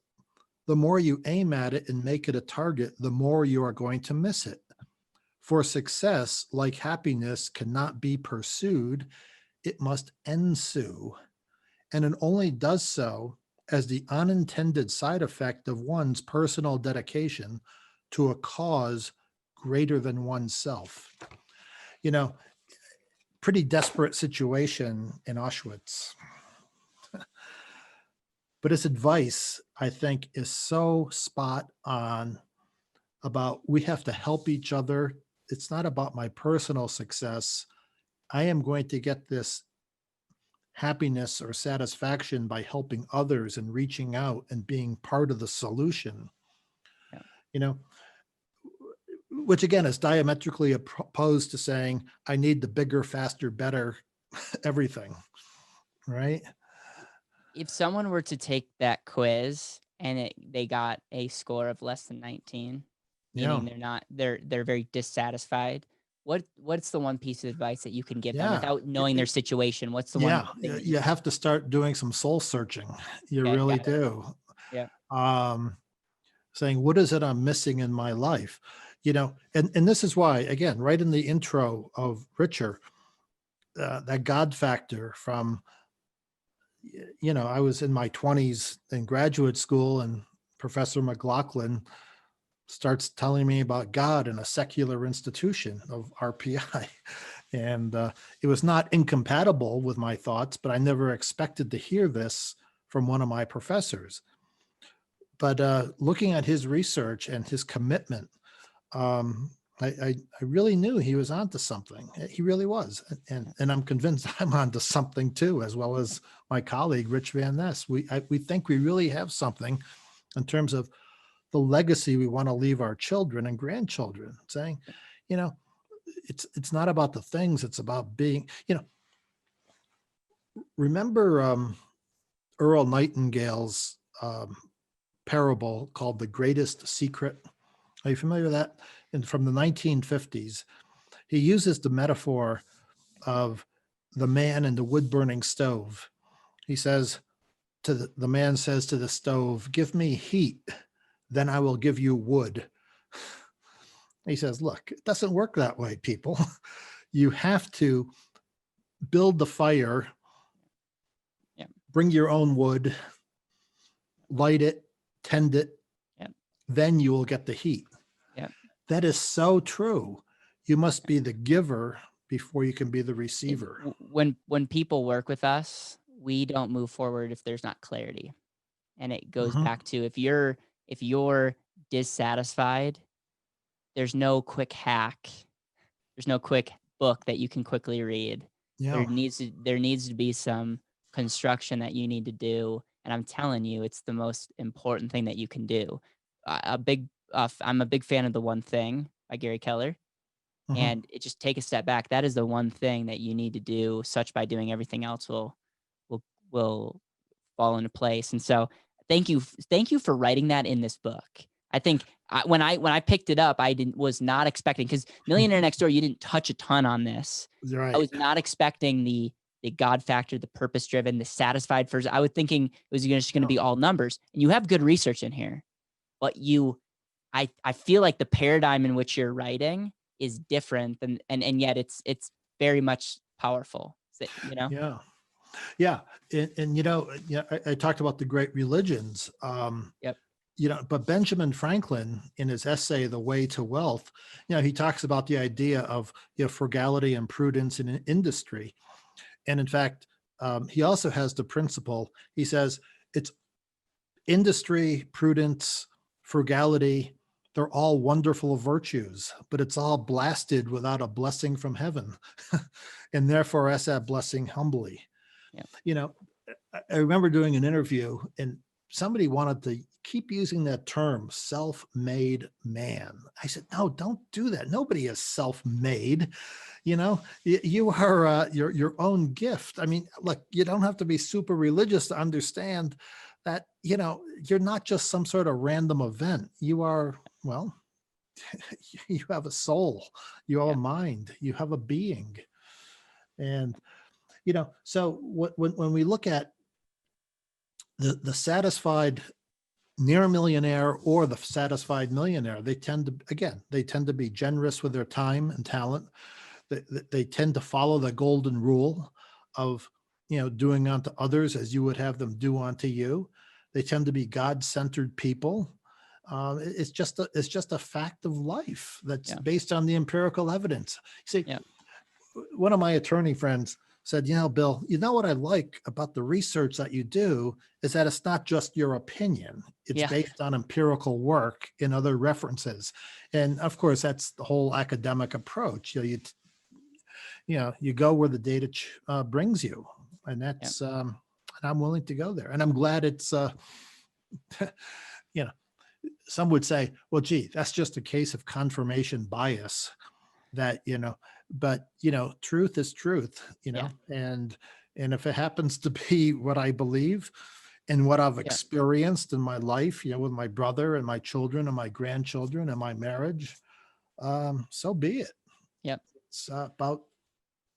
The more you aim at it and make it a target, the more you are going to miss it. For success, like happiness, cannot be pursued. It must ensue. And it only does so as the unintended side effect of one's personal dedication to a cause greater than oneself." Pretty desperate situation in Auschwitz. But his advice, I think, is so spot on about we have to help each other. It's not about my personal success. I am going to get this happiness or satisfaction by helping others and reaching out and being part of the solution. Yeah. Which again is diametrically opposed to saying I need the bigger, faster, better everything, right? If someone were to take that quiz and they got a score of less than 19, meaning they're very dissatisfied, what's the one piece of advice that you can give them without knowing their situation? What's the one thing that you have to start doing some soul searching. You really do. Yeah. Saying, what is it I'm missing in my life? And this is why, again, right in the intro of Richer, that God factor from, I was in my 20s in graduate school, and Professor McLaughlin starts telling me about God in a secular institution of RPI. And it was not incompatible with my thoughts, but I never expected to hear this from one of my professors. But looking at his research and his commitment, I really knew he was onto something. He really was. And I'm convinced I'm onto something too, as well as my colleague, Rich Van Ness. We think we really have something in terms of the legacy we want to leave our children and grandchildren, saying, it's not about the things, it's about being, remember Earl Nightingale's parable called The Greatest Secret? Are you familiar with that? And from the 1950s, he uses the metaphor of the man in the wood-burning stove. He says, the man says to the stove, "Give me heat, then I will give you wood." He says, look, it doesn't work that way, people. You have to build the fire, bring your own wood, light it, tend it, then you will get the heat. That is so true. You must be the giver before you can be the receiver. When people work with us, we don't move forward if there's not clarity. And it goes back to if you're dissatisfied, there's no quick hack. There's no quick book that you can quickly read. There needs to be some construction that you need to do. And I'm telling you, it's the most important thing that you can do. I'm a big fan of The One Thing by Gary Keller. And it just take a step back. That is the one thing that you need to do. Such by doing everything else will fall into place. And so thank you for writing that in this book. I think when I picked it up, I was not expecting, because Millionaire Nextdoor, you didn't touch a ton on this. Right. I was not expecting the God factor, the purpose driven, the satisfied first. I was thinking it was just going to be all numbers. And you have good research in here, but I feel like the paradigm in which you're writing is different and yet it's very much powerful. Yeah. Yeah. And I talked about the great religions. Yep. But Benjamin Franklin, in his essay, The Way to Wealth, he talks about the idea of, frugality and prudence in industry. And in fact, he also has the principle, he says, it's industry, prudence, frugality, they're all wonderful virtues, but it's all blasted without a blessing from heaven. And therefore, ask that blessing humbly. Yeah. I remember doing an interview and somebody wanted to keep using that term, self-made man. I said, no, don't do that. Nobody is self-made. You are your own gift. I mean, look, you don't have to be super religious to understand that, you're not just some sort of random event. You are, well, you have a soul, you have a mind, you have a being. And, so when we look at the satisfied near millionaire or the satisfied millionaire, they tend to be generous with their time and talent. They tend to follow the golden rule of, doing unto others as you would have them do unto you. They tend to be God-centered people. It's just a fact of life that's based on the empirical evidence. See, one of my attorney friends said, Bill, what I like about the research that you do is that it's not just your opinion. It's based on empirical work in other references. And of course, that's the whole academic approach. You go where the data brings you. And that's, and I'm willing to go there. And I'm glad it's, some would say, well, gee, that's just a case of confirmation bias that, but truth is truth, and if it happens to be what I believe and what I've experienced in my life, with my brother and my children and my grandchildren and my marriage, so be it. Yep. It's about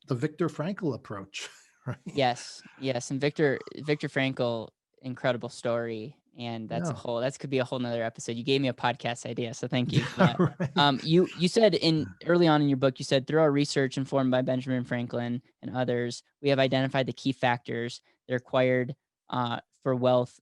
the Viktor Frankl approach. Right? Yes. And Viktor Frankl, incredible story. And that could be a whole nother episode. You gave me a podcast idea, so thank you for that. Right. You said early on in your book, you said, through our research informed by Benjamin Franklin and others, we have identified the key factors that are required for wealth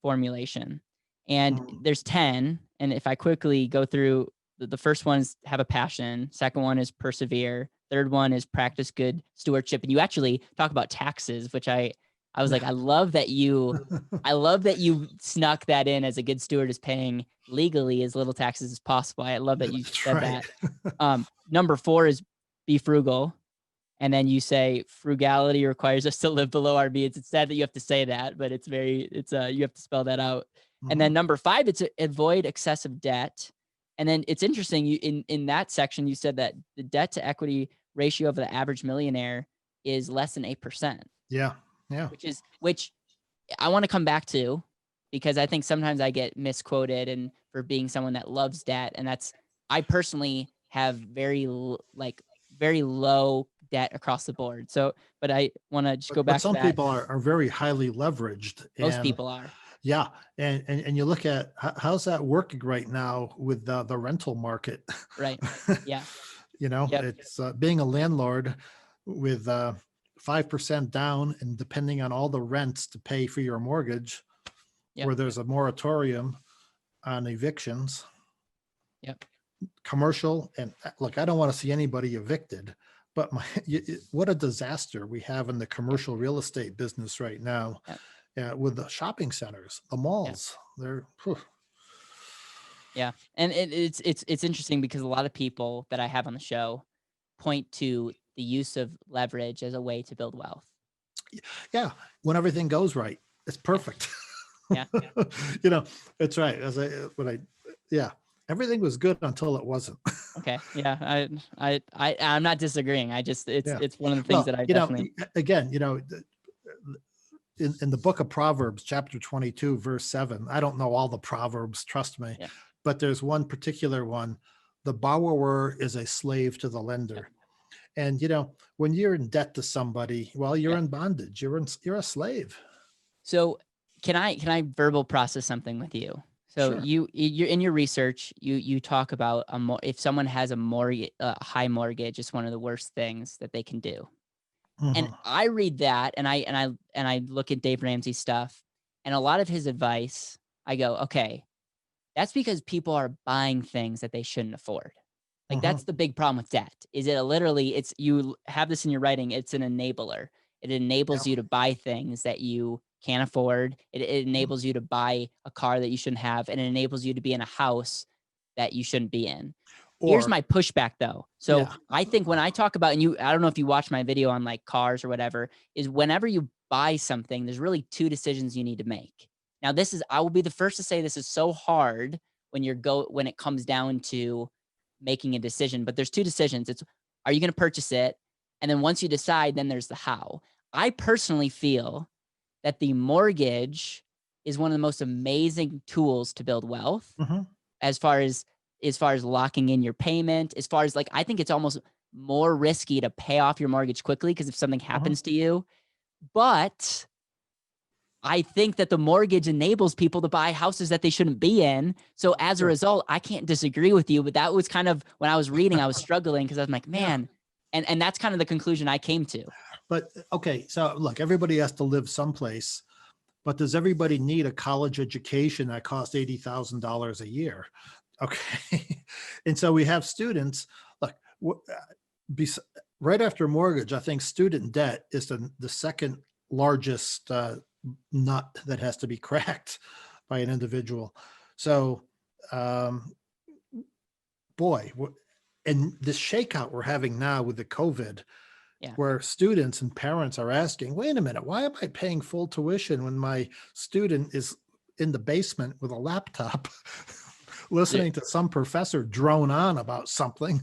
formulation. And there's 10. And if I quickly go through, the first one is have a passion. Second one is persevere. Third one is practice good stewardship. And you actually talk about taxes, which I was like, I love that you snuck that in, as a good steward is paying legally as little taxes as possible. I love that you said that. Number 4 is be frugal. And then you say frugality requires us to live below our means. It's sad that you have to say that, but you have to spell that out. And then number 5, it's avoid excessive debt. And then it's interesting, you in that section, you said that the debt to equity ratio of the average millionaire is less than 8%. Yeah. Which I want to come back to, because I think sometimes I get misquoted and for being someone that loves debt. And I personally have very low debt across the board. So, but I want to just go back to that. Some people are very highly leveraged. Most people are. Yeah. And you look at how's that working right now with the rental market. Right. Yeah. It's being a landlord with 5% down and depending on all the rents to pay for your mortgage, where there's a moratorium on evictions. Yep. Commercial, and look, I don't want to see anybody evicted, but what a disaster we have in the commercial real estate business right now. With the shopping centers, the malls, they're. Yeah, and it's interesting because a lot of people that I have on the show point to the use of leverage as a way to build wealth. Yeah, when everything goes right, it's perfect. Yeah. It's right. Everything was good until it wasn't. Okay. Yeah, I'm not disagreeing. It's one of the things that I definitely. Again, in the book of Proverbs, chapter 22, verse 7, I don't know all the Proverbs, trust me, but there's one particular one. The borrower is a slave to the lender. And, when you're in debt to somebody, well, you're in bondage, you're a slave. So can I verbal process something with you? So sure. You're in your research, you talk about if someone has a high mortgage, it's one of the worst things that they can do. And Mhm. I read that and I look at Dave Ramsey's stuff and a lot of his advice, I go, okay, that's because people are buying things that they shouldn't afford. Like that's Mhm. the big problem with debt. Is it literally it's you have this in your writing, it's an enabler. It Yeah. enables you to buy things that you can't afford. It Mhm. enables you to buy a car that you shouldn't have, and it enables you to be in a house that you shouldn't be in. Here's Or my pushback though. So yeah. I think when I talk about, and you, I don't know if you watch my video on like cars or whatever, is whenever you buy something, there's really two decisions you need to make. Now, this is, I will be the first to say this is so hard when it comes down to making a decision, but there's two decisions. It's, are you going to purchase it? And then once you decide, then there's the how. I personally feel that the mortgage is one of the most amazing tools to build wealth Mhm. as far as locking in your payment, as far as like, I think it's almost more risky to pay off your mortgage quickly because if something Mhm. happens to you, but I think that the mortgage enables people to buy houses that they shouldn't be in. So as a Sure. result, I can't disagree with you, but that was kind of when I was reading, I was struggling because I was like, Yeah. man, and that's kind of the conclusion I came to. But okay, so look, everybody has to live someplace, but does everybody need a college education that costs $80,000 a year? Okay. And so we have students, look, bes- right after mortgage, I think student debt is the second largest nut that has to be cracked by an individual. So, um, boy, and this shakeout we're having now with the COVID, Yeah. where students and parents are asking, wait a minute, why am I paying full tuition when my student is in the basement with a laptop Th- listening to some professor drone on about something?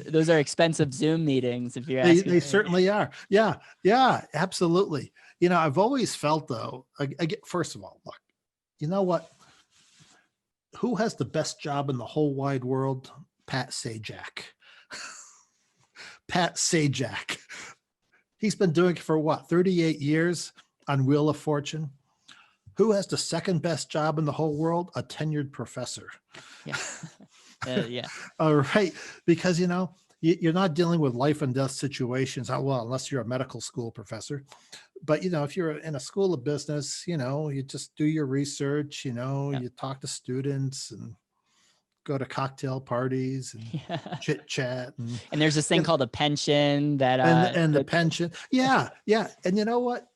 Those are expensive Zoom meetings, if you're They asking they me. certainly are. Yeah, yeah, absolutely. You know, I've always felt though, I get, first of all, look, you know what? Who has the best job in the whole wide world? Pat Sajak. Pat Sajak. He's been doing it for what, 38 years on Wheel of Fortune? Who has the second best job in the whole world? A tenured professor. Yeah. Yeah. All right. Because, you know, you're not dealing with life and death situations. Well, unless you're a medical school professor. But, you know, if you're in a school of business, you know, you just do your research, you know, Yeah. you talk to students and go to cocktail parties and Yeah. chit chat and, And there's this thing you know, called a pension that and the pension. Yeah. Yeah. And you know what?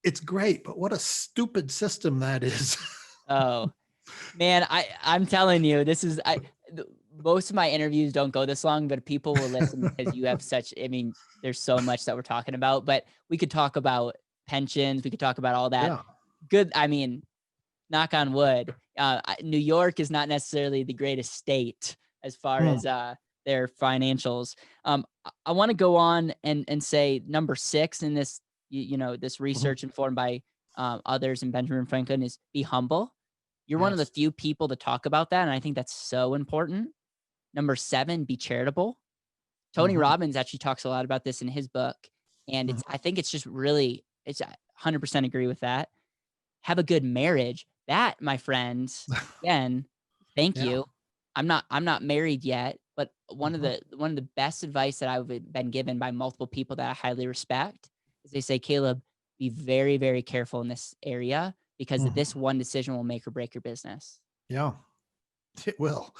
It's great, but what a stupid system that is. oh, man, I'm telling you, this is most of my interviews don't go this long, but people will listen because you have such. I mean, there's so much that we're talking about, but we could talk about pensions. We could talk about all that. Yeah. Good. I mean, knock on wood. New York is not necessarily the greatest state as far Hmm. as their financials. I want to go on and say number 6 in this. This Mhm. research informed by others and Benjamin Franklin is be humble. You're one of the Yes. few people to talk about that, and I think that's so important. Number 7, be charitable. Tony Mhm. Robbins actually talks a lot about this in his book, and Mhm. I think it's just really, it's 100% agree with that. Have a good marriage. That, my friends, again, thank Yeah. you. I'm not married yet, but one of Mhm. the best advice that I've been given by multiple people that I highly respect is they say, Caleb, be very, very careful in this area because Mhm. this one decision will make or break your business. Yeah. It will.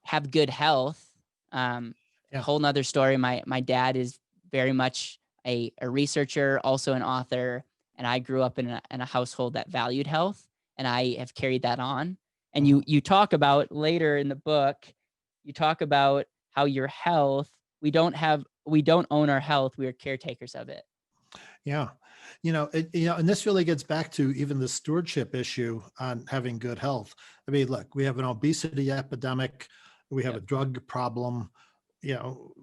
Have good health. Um, Yeah. Whole nother story. My dad is very much a researcher, also an author, and I grew up in a household that valued health, and I have carried that on. And Mhm. you talk about later in the book, you talk about how your health, we don't own our health, we are caretakers of it. Yeah. And this really gets back to even the stewardship issue on having good health. I mean, look, we have an obesity epidemic, we have a Yep. drug problem, you know,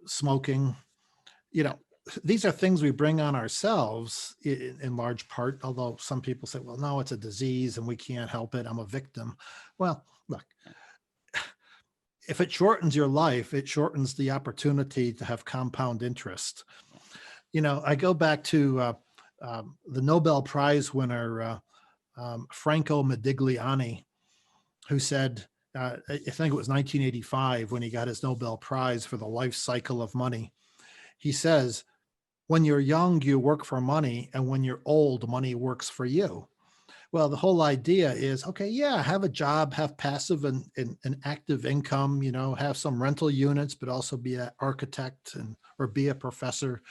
smoking, you Yep. know, these are things we bring on ourselves in large part, although some people say, well, no, it's a disease and we can't help it. I'm a victim. Well, look, Yeah. if it shortens your life, it shortens the opportunity to have compound interest. Yeah. You know, I go back to the Nobel Prize winner, Franco Modigliani, who said, I think it was 1985 when he got his Nobel Prize for the life cycle of money. He says, when you're young, you work for money, and when you're old, money works for you. Well, the whole idea is, okay, yeah, have a job, have passive and active income, have some rental units, but also be an architect or be a professor,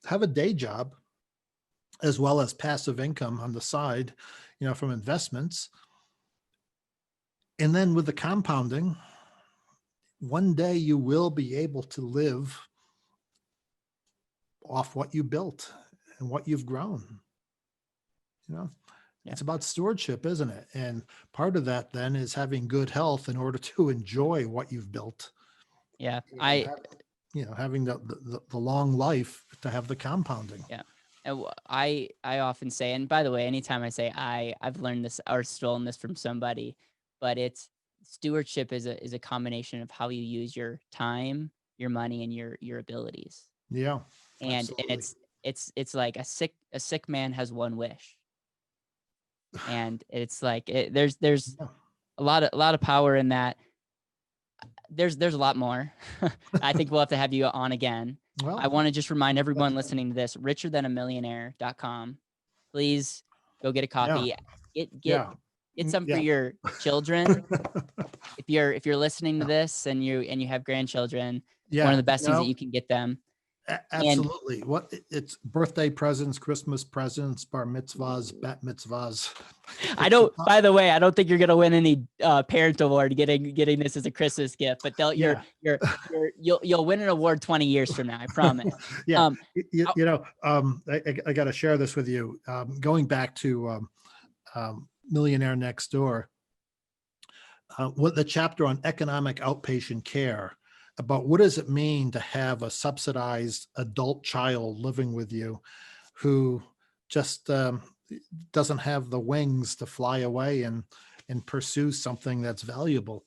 have a day job as well as passive income on the side, from investments. And then with the compounding, one day you will be able to live off what you built and what you've grown. It's about stewardship, isn't it? And part of that then is having good health in order to enjoy what you've built. Yeah. Having the long life to have the compounding. Yeah. And I often say, and by the way, anytime I say I've learned this or stolen this from somebody, but it's stewardship is a combination of how you use your time, your money, and your abilities. Yeah. And absolutely. it's like a sick man has one wish. And it's like there's a lot of power in that. There's a lot more. I think we'll have to have you on again. Well, I want to just remind everyone listening to this, richerthanamillionaire.com. Please go get a copy. Get some for your children. If you're listening to this and you have grandchildren, one of the best things that you can get them. Absolutely. It's birthday presents, Christmas presents, bar mitzvahs, bat mitzvahs. I don't. By the way, I don't think you're gonna win any parent award getting this as a Christmas gift, but you'll win an award 20 years from now. I promise. Yeah. I got to share this with you. Going back to Millionaire Nextdoor, with the chapter on economic outpatient care. About what does it mean to have a subsidized adult child living with you who just doesn't have the wings to fly away and pursue something that's valuable?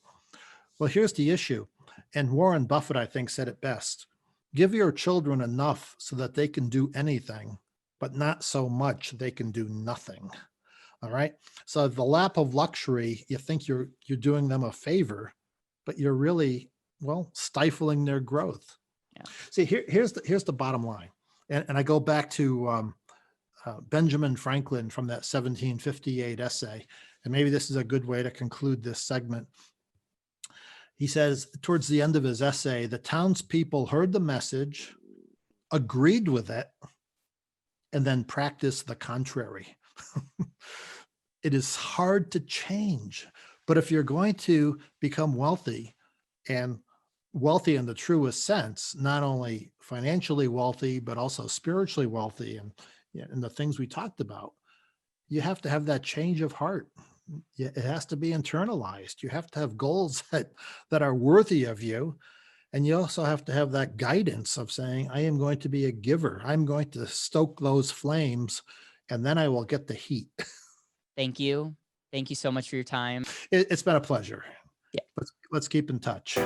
Well, here's the issue. And Warren Buffett, I think, said it best. Give your children enough so that they can do anything, but not so much they can do nothing. All right. So the lap of luxury, you think you're doing them a favor, but you're really stifling their growth. Yeah. See, here's the bottom line. And I go back to Benjamin Franklin from that 1758 essay. And maybe this is a good way to conclude this segment. He says, towards the end of his essay, the townspeople heard the message, agreed with it, and then practiced the contrary. It is hard to change. But if you're going to become wealthy, and wealthy in the truest sense, not only financially wealthy, but also spiritually wealthy and the things we talked about, you have to have that change of heart. It has to be internalized. You have to have goals that are worthy of you. And you also have to have that guidance of saying, I am going to be a giver. I'm going to stoke those flames, and then I will get the heat. Thank you. Thank you so much for your time. It's been a pleasure. Yeah. Let's keep in touch.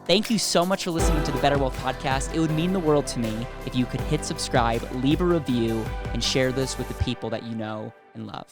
Thank you so much for listening to the BetterWealth podcast. It would mean the world to me if you could hit subscribe, leave a review, and share this with the people that you know and love.